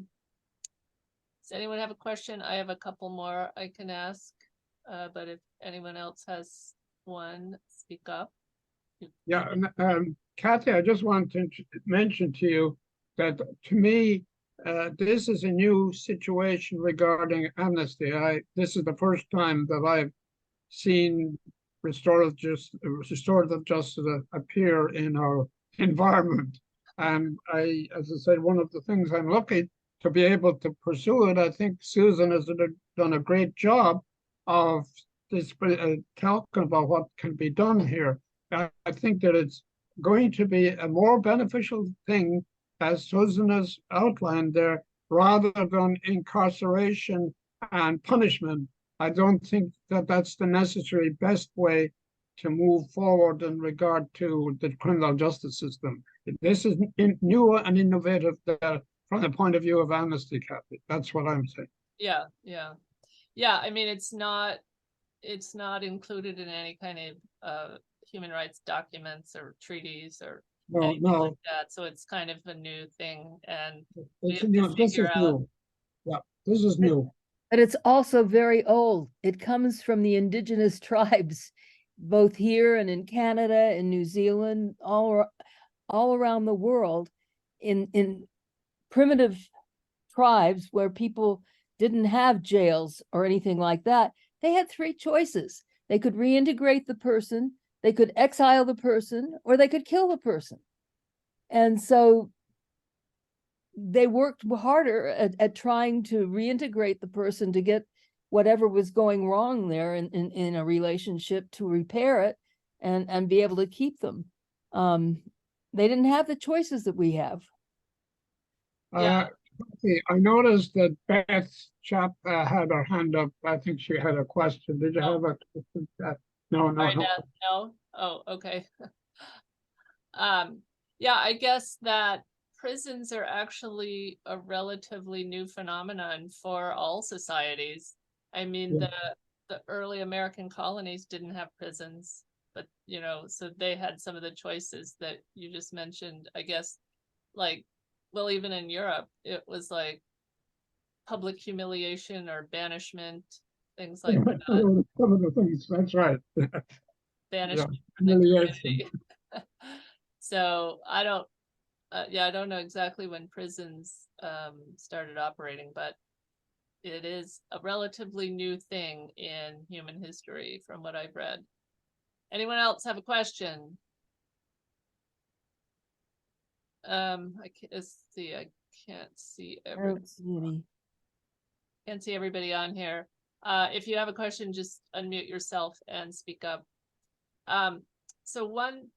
anyone have a question? I have a couple more I can ask, but if anyone else has one, speak up. Yeah, and Kathy, I just want to mention to you that to me, this is a new situation regarding amnesty. This is the first time that I've seen restorative justice appear in our environment. And as I said, one of the things I'm lucky to be able to pursue it. I think Susan has done a great job of this talking about what can be done here. I think that it's going to be a more beneficial thing, as Susan has outlined there, rather than incarceration and punishment. I don't think that that's the necessary best way to move forward in regard to the criminal justice system. This is new and innovative from the point of view of amnesty, Kathy. That's what I'm saying. Yeah, yeah. Yeah, I mean, it's not included in any kind of human rights documents or treaties or anything like that. So it's kind of a new thing, and this is new. Yeah, this is new. But it's also very old. It comes from the indigenous tribes, both here and in Canada, in New Zealand, all around the world, in primitive tribes where people didn't have jails or anything like that. They had three choices. They could reintegrate the person, they could exile the person, or they could kill the person. And so they worked harder at trying to reintegrate the person to get whatever was going wrong there in a relationship, to repair it and be able to keep them. They didn't have the choices that we have. Yeah. I noticed that Beth Chap had her hand up. I think she had a question. Did you have a question? No. No. Oh, okay. Yeah, I guess that prisons are actually a relatively new phenomenon for all societies. I mean, the early American colonies didn't have prisons, but so they had some of the choices that you just mentioned. I guess, like, well, even in Europe, it was like public humiliation or banishment, things like that. Some of the things, that's right. Banishment from the community. So I don't know exactly when prisons started operating, but it is a relatively new thing in human history from what I've read. Anyone else have a question? I can't see everybody. Can't see everybody on here. If you have a question, just unmute yourself and speak up. So another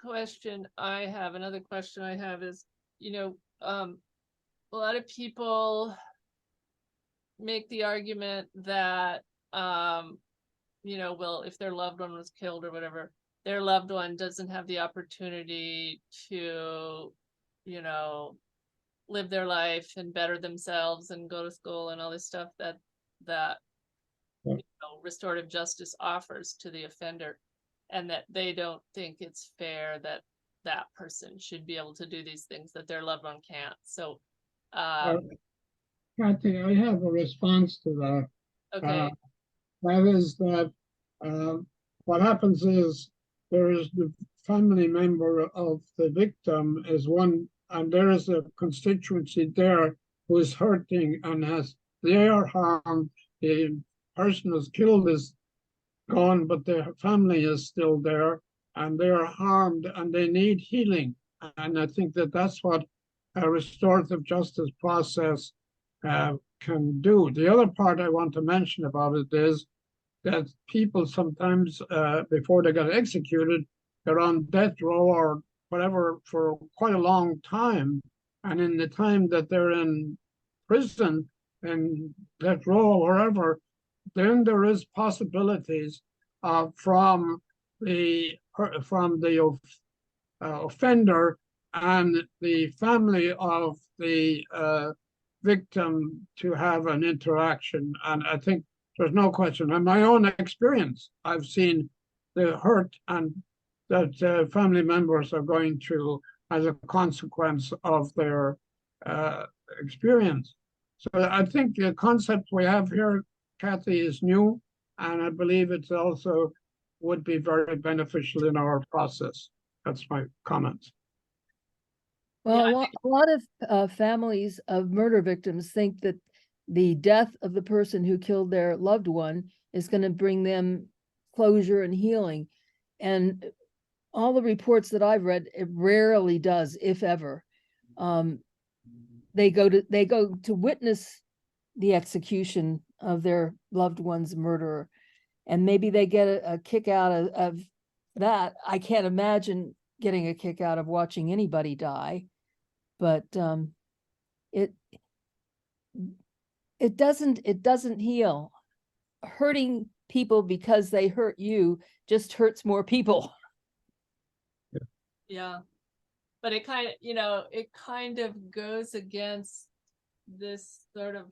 question I have is, a lot of people make the argument that, well, if their loved one was killed or whatever, their loved one doesn't have the opportunity to, live their life and better themselves and go to school and all this stuff that restorative justice offers to the offender, and that they don't think it's fair that that person should be able to do these things that their loved one can't. So Kathy, I have a response to that. Okay. That is that what happens is there is the family member of the victim is one, and there is a constituency there who is hurting and they are harmed. The person who's killed is gone, but their family is still there, and they are harmed and they need healing. And I think that that's what a restorative justice process can do. The other part I want to mention about it is that people sometimes, before they get executed, they're on death row or whatever for quite a long time. And in the time that they're in prison and death row or wherever, then there is possibilities from the offender and the family of the victim to have an interaction. And I think there's no question. In my own experience, I've seen the hurt and that family members are going through as a consequence of their experience. So I think the concept we have here, Kathy, is new, and I believe it's also would be very beneficial in our process. That's my comment. Well, a lot of families of murder victims think that the death of the person who killed their loved one is going to bring them closure and healing. And all the reports that I've read, it rarely does, if ever. They go to witness the execution of their loved one's murderer, and maybe they get a kick out of that. I can't imagine getting a kick out of watching anybody die, but it doesn't heal. Hurting people because they hurt you just hurts more people. Yeah. But it kind of goes against this sort of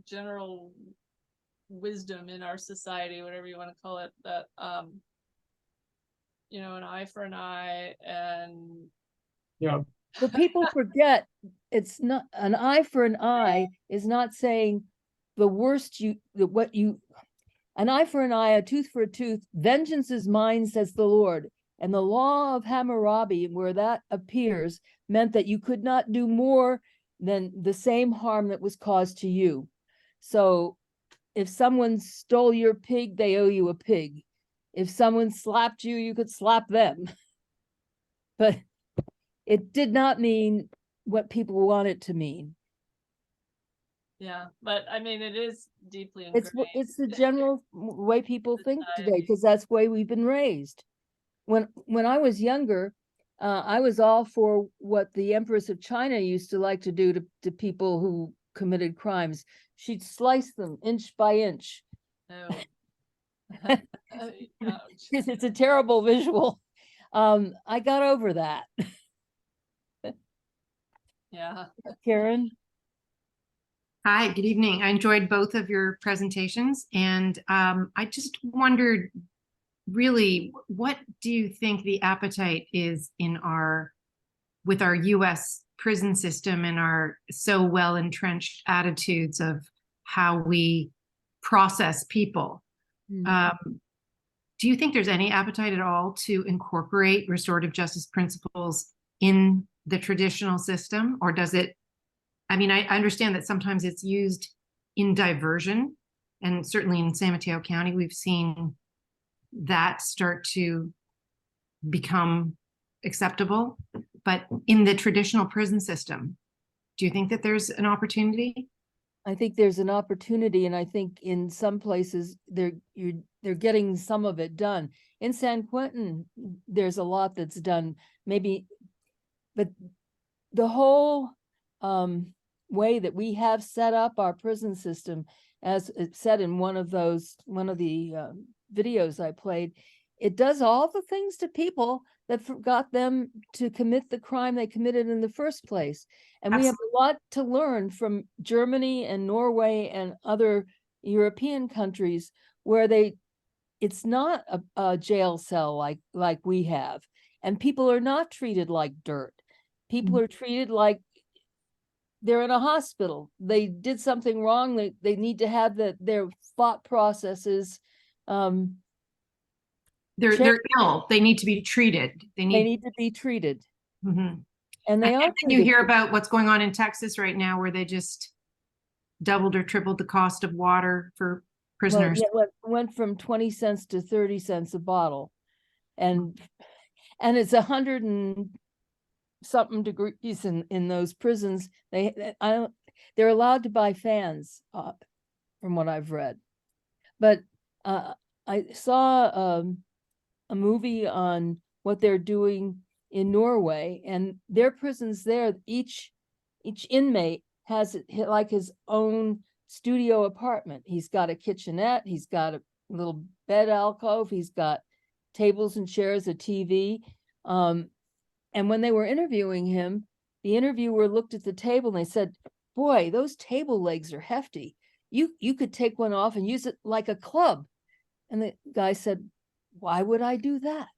general wisdom in our society, whatever you want to call it, that an eye for an eye. And yeah, but people forget it's not an eye for an eye is not saying the worst an eye for an eye, a tooth for a tooth. Vengeance is mine, says the Lord. And the law of Hammurabi, where that appears, meant that you could not do more than the same harm that was caused to you. So if someone stole your pig, they owe you a pig. If someone slapped you, you could slap them. But it did not mean what people want it to mean. yeah, but I mean, it is deeply ingrained. It's the general way people think today, because that's the way we've been raised. When I was younger, I was all for what the Empress of China used to like to do to people who committed crimes. She'd slice them inch by inch. No. It's a terrible visual. I got over that. Yeah. Karen? Hi, good evening. I enjoyed both of your presentations, and I just wondered, really, what do you think the appetite is with our US prison system and our so well entrenched attitudes of how we process people? Do you think there's any appetite at all to incorporate restorative justice principles in the traditional system, or does it? I mean, I understand that sometimes it's used in diversion, and certainly in San Mateo County, we've seen that start to become acceptable. But in the traditional prison system, do you think that there's an opportunity? I think there's an opportunity, and I think in some places they're getting some of it done. In San Quentin, there's a lot that's done, maybe, but the whole way that we have set up our prison system, as it said in one of the videos I played, it does all the things to people that got them to commit the crime they committed in the first place. And we have a lot to learn from Germany and Norway and other European countries where it's not a jail cell like we have. And people are not treated like dirt. People are treated like they're in a hospital. They did something wrong. They need to have their thought processes. They're ill. They need to be treated. They need to be treated. Mm-hmm. And they are. You hear about what's going on in Texas right now, where they just doubled or tripled the cost of water for prisoners. Well, yeah, went from 20 cents to 30 cents a bottle, and it's something degrees in those prisons. They're allowed to buy fans, from what I've read. But I saw a movie on what they're doing in Norway, and their prisons there, each inmate has like his own studio apartment. He's got a kitchenette, he's got a little bed alcove, he's got tables and chairs, a TV. And when they were interviewing him, the interviewer looked at the table and they said, "Boy, those table legs are hefty. You could take one off and use it like a club." And the guy said, "Why would I do that?"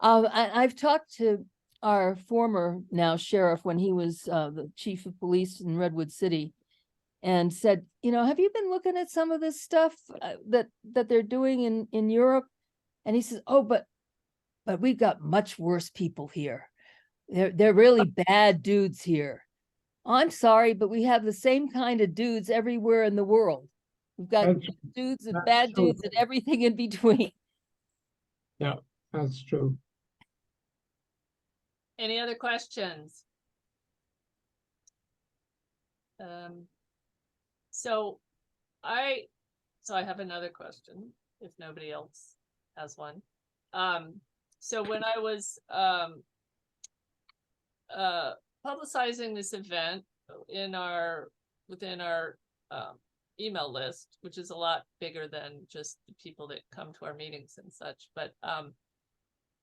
I've talked to our former now sheriff when he was the chief of police in Redwood City, and said, "Have you been looking at some of this stuff that they're doing in Europe?" And he says, "Oh, but we've got much worse people here. They're really bad dudes here." I'm sorry, but we have the same kind of dudes everywhere in the world. We've got That's- good dudes and that's bad true. dudes and everything in between. Yeah, that's true. Any other questions? So I have another question, if nobody else has one. So when I was publicizing this event within our email list, which is a lot bigger than just the people that come to our meetings and such, but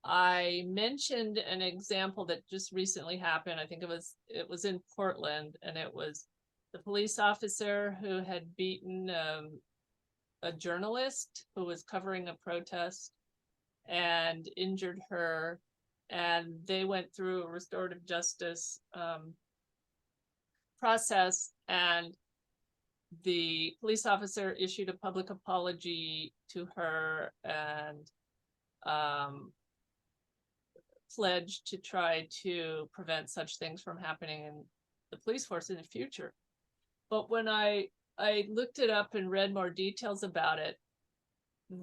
I mentioned an example that just recently happened. I think it was in Portland, and it was the police officer who had beaten a journalist who was covering a protest and injured her, and they went through a restorative justice process, and the police officer issued a public apology to her and pledged to try to prevent such things from happening in the police force in the future. But when I looked it up and read more details about it,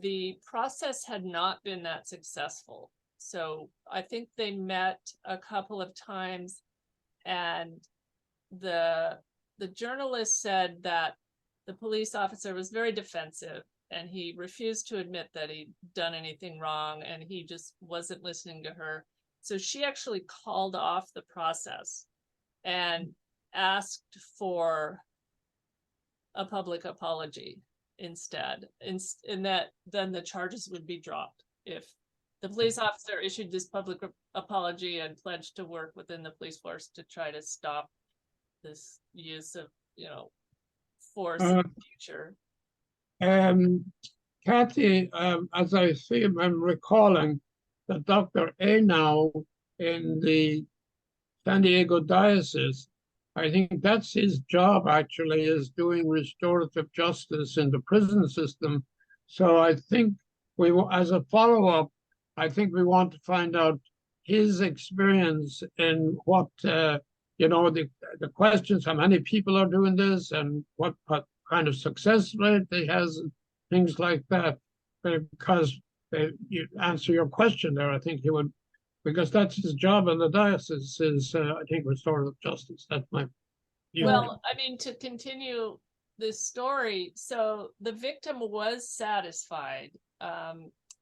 the process had not been that successful. So I think they met a couple of times, and the journalist said that the police officer was very defensive, and he refused to admit that he'd done anything wrong, and he just wasn't listening to her. So she actually called off the process and asked for a public apology instead, in that then the charges would be dropped. If the police officer issued this public apology and pledged to work within the police force to try to stop this use of, force in the future. Kathy, as I see, I'm recalling that Dr. now in the San Diego diocese, I think that's his job actually, is doing restorative justice in the prison system. So I think we, as a follow-up, I think we want to find out his experience in what, the questions, how many people are doing this and what kind of success rate he has, and things like that. Because you answer your question there, I think he would, because that's his job in the diocese is, I think, restorative justice. That's my view. Well, I mean, to continue this story, so the victim was satisfied.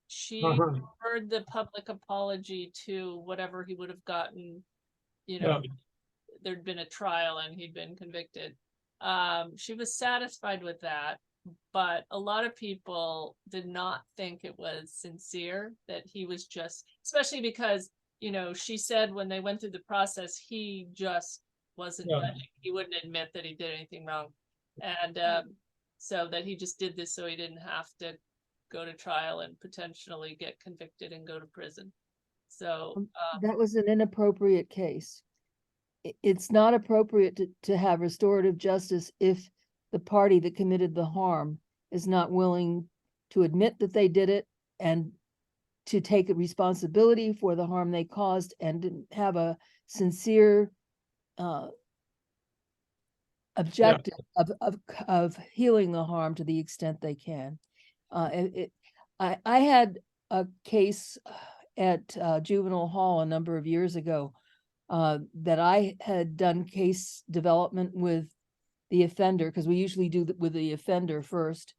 She heard the public apology to whatever he would have gotten, there'd been a trial and he'd been convicted. She was satisfied with that, but a lot of people did not think it was sincere, that he was just, especially because, she said when they went through the process, he just wasn't budging. He wouldn't admit that he did anything wrong. And so that he just did this so he didn't have to go to trial and potentially get convicted and go to prison. So that was an inappropriate case. It's not appropriate to have restorative justice if the party that committed the harm is not willing to admit that they did it and to take a responsibility for the harm they caused and to have a sincere objective of healing the harm to the extent they can. I had a case at juvenile hall a number of years ago, that I had done case development with the offender, because we usually do with the offender first.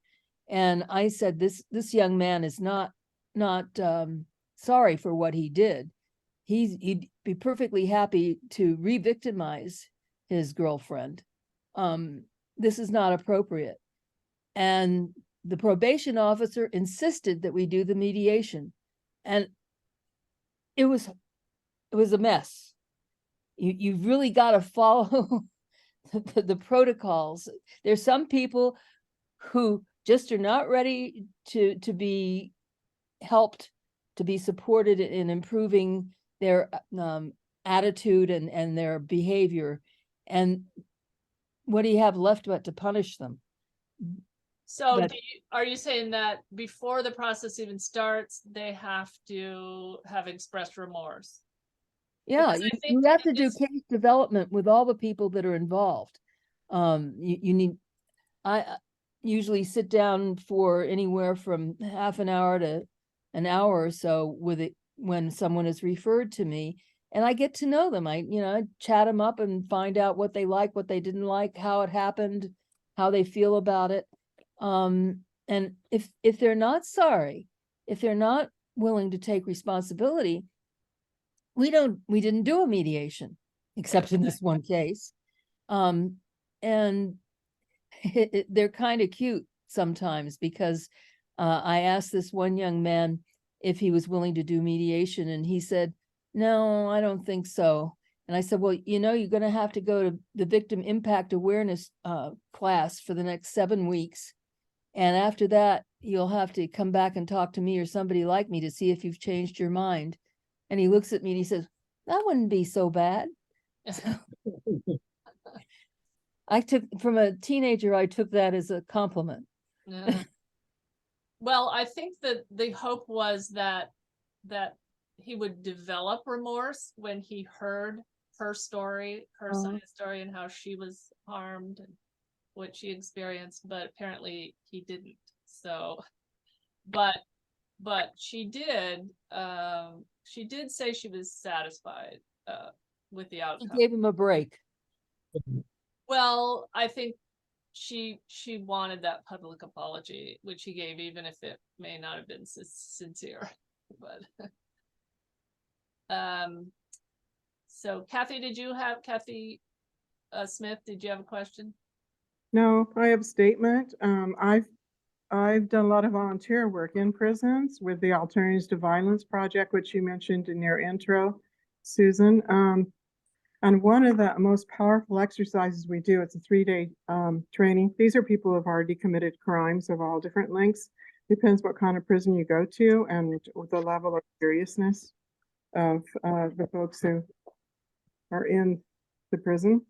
And I said, this young man is not sorry for what he did. He'd be perfectly happy to re-victimize his girlfriend. This is not appropriate. And the probation officer insisted that we do the mediation. And it was a mess. You've really got to follow the protocols. There's some people who just are not ready to be helped, to be supported in improving their attitude and their behavior. And what do you have left but to punish them? So But- are you saying that before the process even starts, they have to have expressed remorse? Yeah, Because I think you have to do it's- case development with all the people that are involved. You need, I usually sit down for anywhere from half an hour to an hour or so with it when someone is referred to me, and I get to know them. I chat them up and find out what they like, what they didn't like, how it happened, how they feel about it. And if they're not sorry, if they're not willing to take responsibility, we didn't do a mediation, except in this one case. And they're kind of cute sometimes, because I asked this one young man if he was willing to do mediation, and he said, no, I don't think so. And I said, well, you're going to have to go to the victim impact awareness class for the next 7 weeks. And after that, you'll have to come back and talk to me or somebody like me to see if you've changed your mind. And he looks at me and he says, that wouldn't be so bad. From a teenager, I took that as a compliment. Yeah. Well, I think that the hope was that he would develop remorse when he heard her story, her side of the story, and how she was harmed and what she experienced, but apparently he didn't. So, but she did say she was satisfied with the He outcome. gave him a break. Well, I think she wanted that public apology, which he gave, even if it may not have been sincere. But so Kathy Smith, did you have a question? No, I have a statement. I've done a lot of volunteer work in prisons with the Alternatives to Violence Project, which you mentioned in your intro, Susan. And one of the most powerful exercises we do, it's a 3-day training. These are people who have already committed crimes of all different lengths. Depends what kind of prison you go to and the level of seriousness of the folks who are in the prison.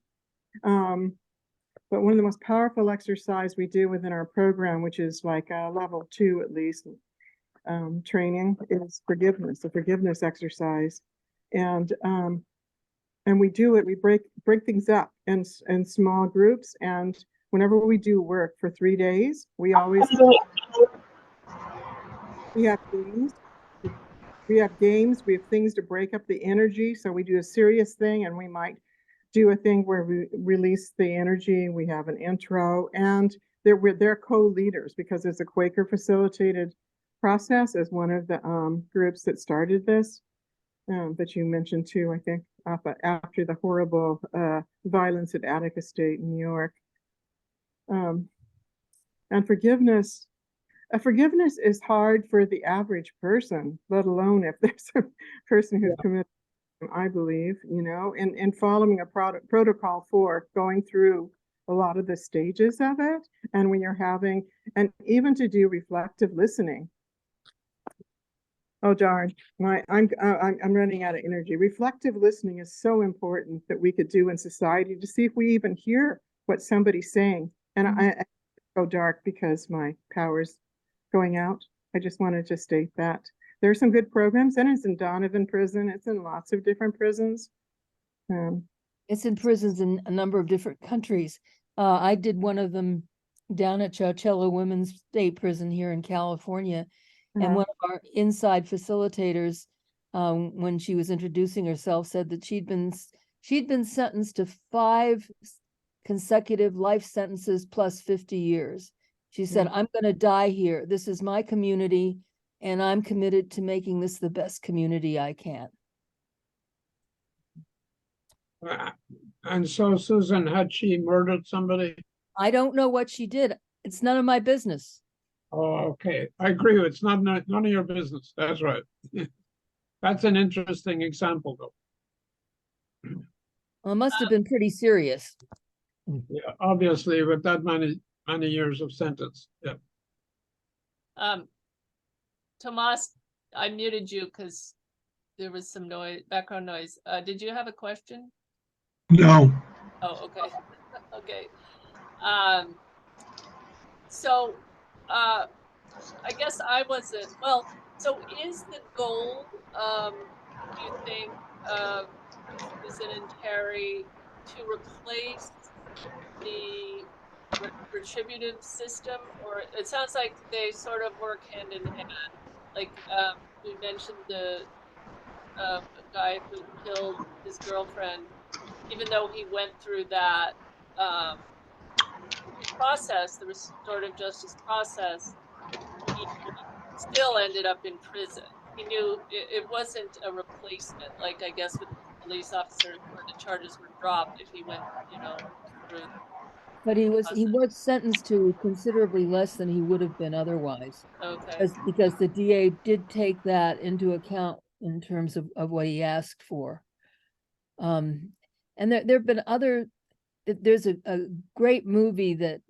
But one of the most powerful exercise we do within our program, which is like a level 2 at least, training, is forgiveness, a forgiveness exercise. And we do it, we break things up in small groups. And whenever we do work for 3 days, we have games. We have things to break up the energy. So we do a serious thing, and we might do a thing where we release the energy. We have an intro, and they're co-leaders, because it's a Quaker facilitated process as one of the groups that started this, that you mentioned too, I think, after the horrible violence at Attica State in New York. And forgiveness is hard for the average person, let alone if there's a person who's committed, I believe, and following a protocol for going through a lot of the stages of it. And when you're having, and even to do reflective listening. Oh darn, I'm running out of energy. Reflective listening is so important that we could do in society to see if we even hear what somebody's saying. And I go dark because my power's going out. I just wanted to state that. There are some good programs, and it's in Donovan Prison. It's in lots of different prisons. It's in prisons in a number of different countries. I did one of them down at Chowchilla Women's State Prison here in California. And one of our inside facilitators when she was introducing herself, said that she'd been sentenced to 5 consecutive life sentences plus 50 years. She said, I'm going to die here. This is my community, and I'm committed to making this the best community I can. And so Susan, had she murdered somebody? I don't know what she did. It's none of my business. Oh, okay. I agree. It's none of your business. That's right. That's an interesting example, though. Well, it must have been pretty serious. Yeah, obviously, with that many years of sentence. Yeah. Tomas, I muted you because there was some noise, background noise. Did you have a question? No. Oh, okay. Okay. So, I guess I wasn't, well, so is the goal, do you think, Susan and Terry, to replace the retributive system, or it sounds like they sort of work hand in hand? Like, we mentioned the guy who killed his girlfriend, even though he went through that process, the restorative justice process, he still ended up in prison. He knew it wasn't a replacement, like I guess with the police officer where the charges were dropped if he went, through. But he was sentenced to considerably less than he would have been otherwise. Okay. Because the DA did take that into account in terms of what he asked for. And there have been there's a great movie that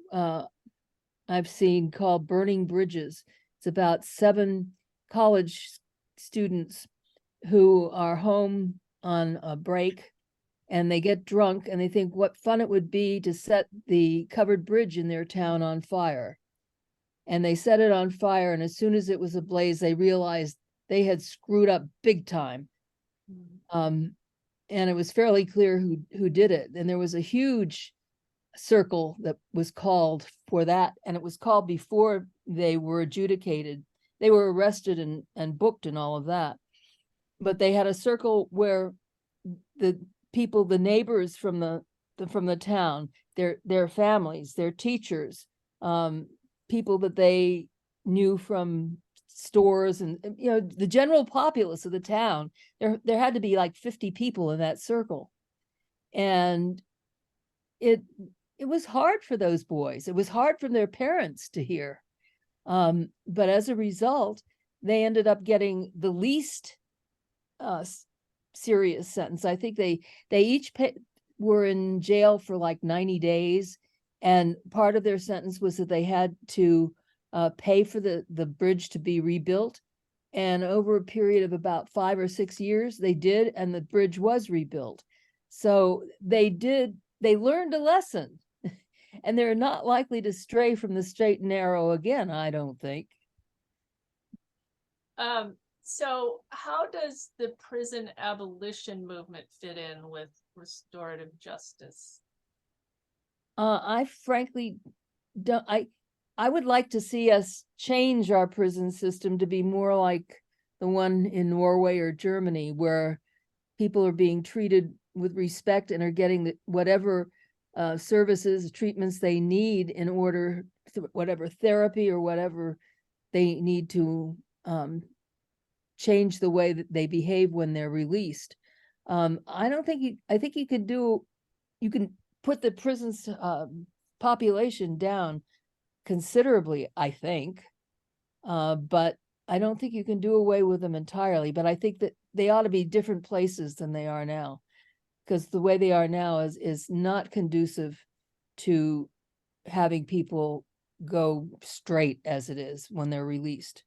I've seen called Burning Bridges. It's about 7 college students who are home on a break, and they get drunk and they think what fun it would be to set the covered bridge in their town on fire. And they set it on fire, and as soon as it was ablaze, they realized they had screwed up big time. And it was fairly clear who did it. And there was a huge circle that was called for that, and it was called before they were adjudicated. They were arrested and booked and all of that. But they had a circle where the people, the neighbors from the town, their families, their teachers, people that they knew from stores, and the general populace of the town. There had to be like 50 people in that circle, and it was hard for those boys. It was hard for their parents to hear, but as a result, they ended up getting the least serious sentence. I think they each were in jail for like 90 days, and part of their sentence was that they had to pay for the bridge to be rebuilt. And over a period of about 5 or 6 years, they did, and the bridge was rebuilt. So they learned a lesson, and they're not likely to stray from the straight and narrow again, I don't think. So how does the prison abolition movement fit in with restorative justice? I frankly don't. I would like to see us change our prison system to be more like the one in Norway or Germany, where people are being treated with respect and are getting whatever services, treatments they need in order, whatever therapy or whatever they need to change the way that they behave when they're released. I think you can put the prison's population down considerably, I think, but I don't think you can do away with them entirely. But I think that they ought to be different places than they are now, because the way they are now is not conducive to having people go straight as it is when they're released.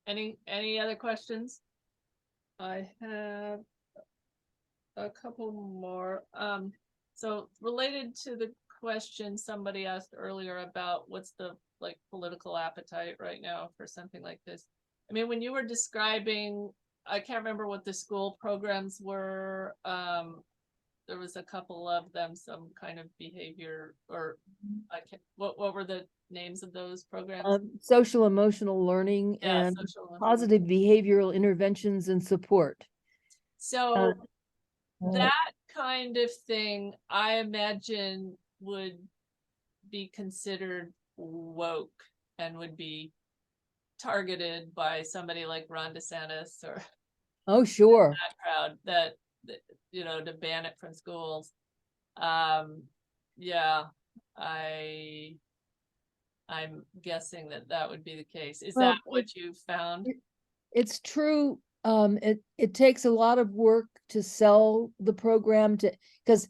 Any other questions? I have a couple more. So related to the question somebody asked earlier about what's the political appetite right now for something like this. I mean, when you were describing, I can't remember what the school programs were, there was a couple of them, some kind of behavior, or I can't, what were the names of those programs? Social emotional learning Yeah, and social emotional. positive behavioral interventions and support. So that kind of thing, I imagine, would be considered woke and would be targeted by somebody like Ron DeSantis or Oh, sure. that crowd that you know, to ban it from schools. Yeah, I'm guessing that that would be the case. Is that what you found? It's true. It takes a lot of work to sell the program because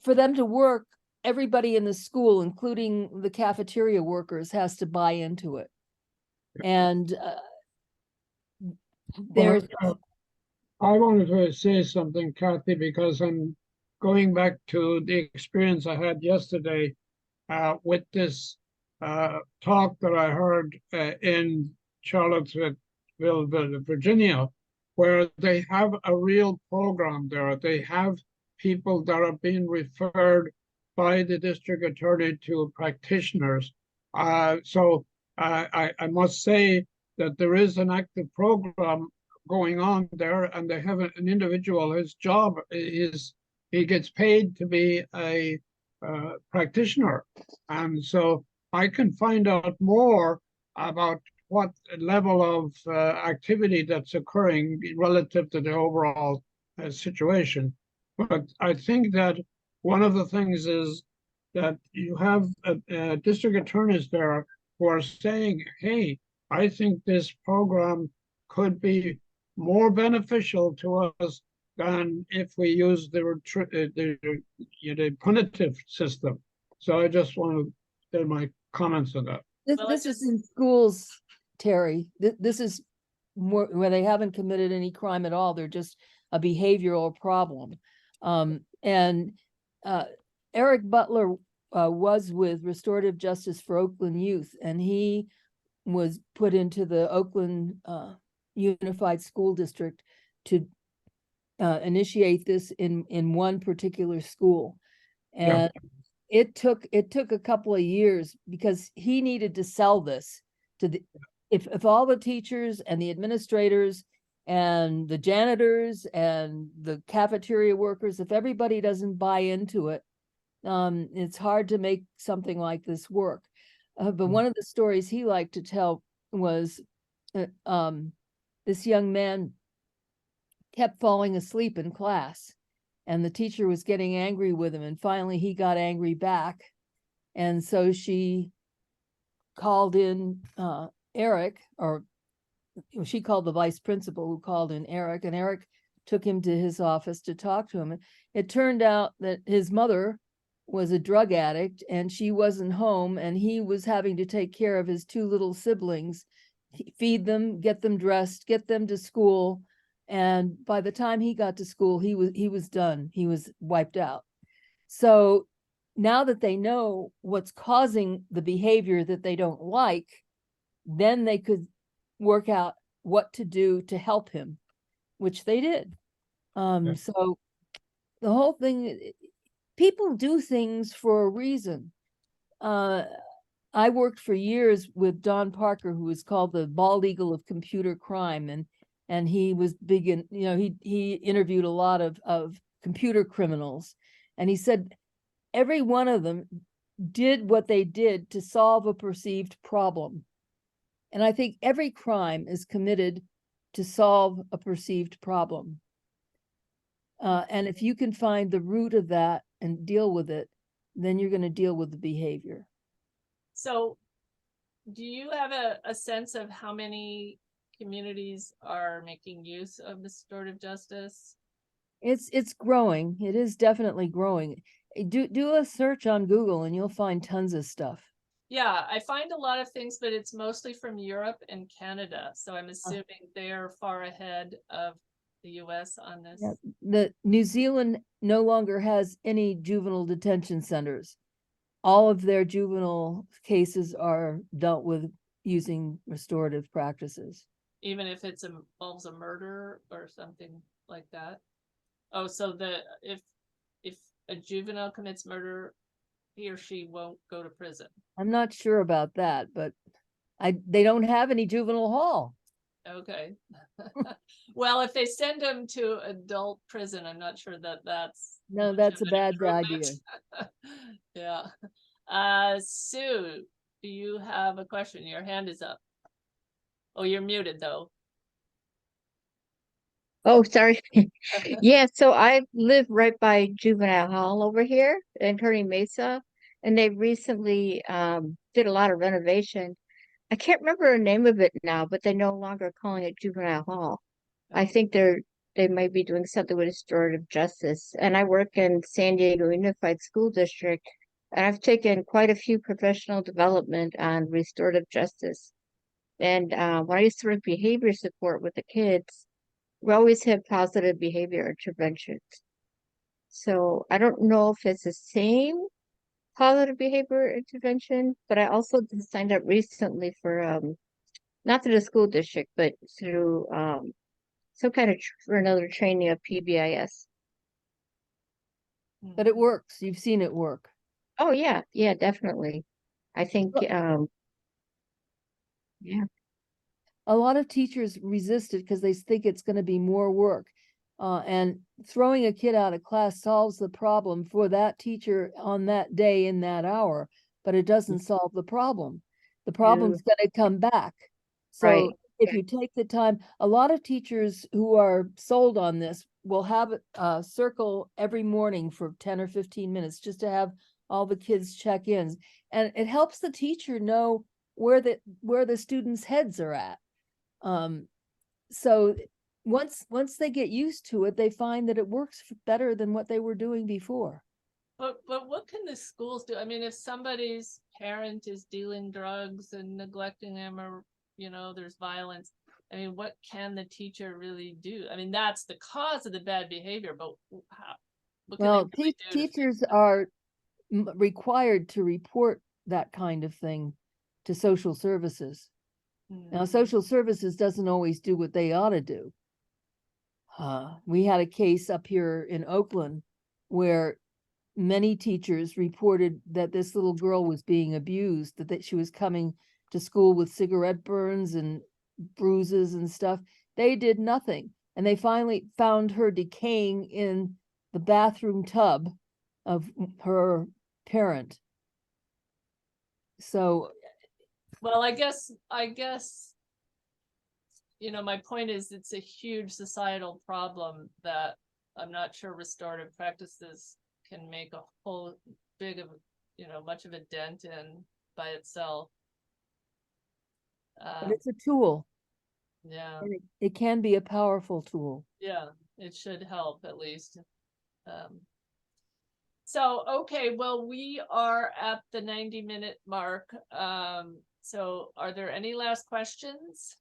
for them to work, everybody in the school, including the cafeteria workers, has to buy into it. And there's I wanted to say something, Kathy, because I'm going back to the experience I had yesterday with this talk that I heard in Charlottesville, Virginia, where they have a real program there. They have people that are being referred by the district attorney to practitioners. So I must say that there is an active program going on there, and they have an individual. His job is he gets paid to be a practitioner, and so I can find out more about what level of activity that's occurring relative to the overall situation. But I think that one of the things is that you have district attorneys there who are saying, hey, I think this program could be more beneficial to us than if we use the punitive system. So I just want to say my comments on that. This is in schools, Terry. This is more where they haven't committed any crime at all. They're just a behavioral problem. Eric Butler was with Restorative Justice for Oakland Youth, and he was put into the Oakland Unified School District to initiate this in one particular school. And it took a couple of years because he needed to sell this to the if all the teachers and the administrators and the janitors and the cafeteria workers, if everybody doesn't buy into it, it's hard to make something like this work. But one of the stories he liked to tell was this young man kept falling asleep in class, and the teacher was getting angry with him, and finally he got angry back. And so she called in Eric, or she called the vice principal, who called in Eric, and Eric took him to his office to talk to him. It turned out that his mother was a drug addict and she wasn't home, and he was having to take care of his two little siblings, feed them, get them dressed, get them to school. And by the time he got to school, he was done. He was wiped out. So now that they know what's causing the behavior that they don't like, then they could work out what to do to help him, which they did. So the whole thing, people do things for a reason. I worked for years with Don Parker, who was called the bald eagle of computer crime, and he was big in, he interviewed a lot of computer criminals, and he said every one of them did what they did to solve a perceived problem. And I think every crime is committed to solve a perceived problem. And if you can find the root of that and deal with it, then you're going to deal with the behavior. So do you have a sense of how many communities are making use of restorative justice? It's growing. It is definitely growing. Do a search on Google and you'll find tons of stuff. Yeah, I find a lot of things, but it's mostly from Europe and Canada. So I'm assuming they're far ahead of the US on this. Yeah, the New Zealand no longer has any juvenile detention centers. All of their juvenile cases are dealt with using restorative practices. Even if it involves a murder or something like that. Oh, so if a juvenile commits murder, he or she won't go to prison. I'm not sure about that, but they don't have any juvenile hall. Okay. Well, if they send them to adult prison, I'm not sure that that's. No, much that's of a an bad improvement. idea. Yeah. Sue, do you have a question? Your hand is up. Oh, you're muted though. Oh, sorry. Yeah, so I live right by Juvenile Hall over here in Kearney Mesa, and they recently did a lot of renovation. I can't remember the name of it now, but they're no longer calling it Juvenile Hall. I think they might be doing something with restorative justice. And I work in San Diego Unified School District, and I've taken quite a few professional development on restorative justice. And when I used to work behavior support with the kids, we always had positive behavior interventions. So I don't know if it's the same positive behavior intervention, but I also just signed up recently for not through the school district, but through some kind of for another training of PBIS. But it works. You've seen it work. Oh yeah, definitely. I think yeah. A lot of teachers resist it because they think it's going to be more work. And throwing a kid out of class solves the problem for that teacher on that day in that hour, but it doesn't solve the problem. The problem's going to come back. So if you take the time, a lot of teachers who are sold on this will have a circle every morning for 10 or 15 minutes just to have all the kids check-ins. And it helps the teacher know where the students' heads are at. So once they get used to it, they find that it works better than what they were doing before. But what can the schools do? I mean, if somebody's parent is dealing drugs and neglecting them, or there's violence, I mean, what can the teacher really do? I mean, that's the cause of the bad behavior, but what can they really do? Teachers are required to report that kind of thing to social services. Now, social services doesn't always do what they ought to do. We had a case up here in Oakland where many teachers reported that this little girl was being abused, that she was coming to school with cigarette burns and bruises and stuff. They did nothing. And they finally found her decaying in the bathroom tub of her parent. So, well, I guess, my point is it's a huge societal problem that I'm not sure restorative practices can make a whole much of a dent in by itself. but it's a tool. Yeah. And it can be a powerful tool. Yeah, it should help at least. So, okay, well, we are at the 90-minute mark. So are there any last questions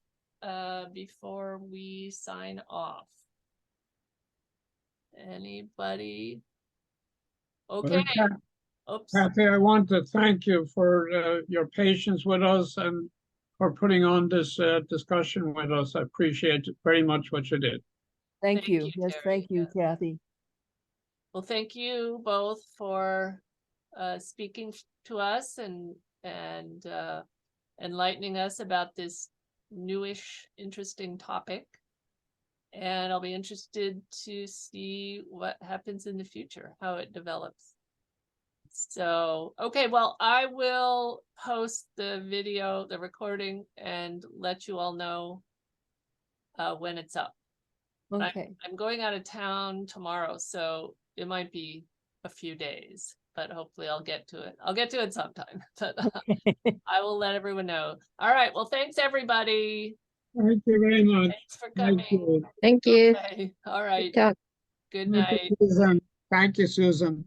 before we sign off? Anybody? Okay. Oops. Kathy, I want to thank you for your patience with us and for putting on this discussion with us. I appreciate very much what you did. Thank you. Yes, thank you, Kathy. Well, thank you both for speaking to us and enlightening us about this newish, interesting topic. And I'll be interested to see what happens in the future, how it develops. So, okay, well, I will post the video, the recording, and let you all know when it's up. Okay. I'm going out of town tomorrow, so it might be a few days, but hopefully I'll get to it. I'll get to it sometime, but I will let everyone know. All right, well, thanks everybody. Thank you very much. Thanks for coming. Thank you. Okay. All right. Good talk. Good night. Thank you, Susan.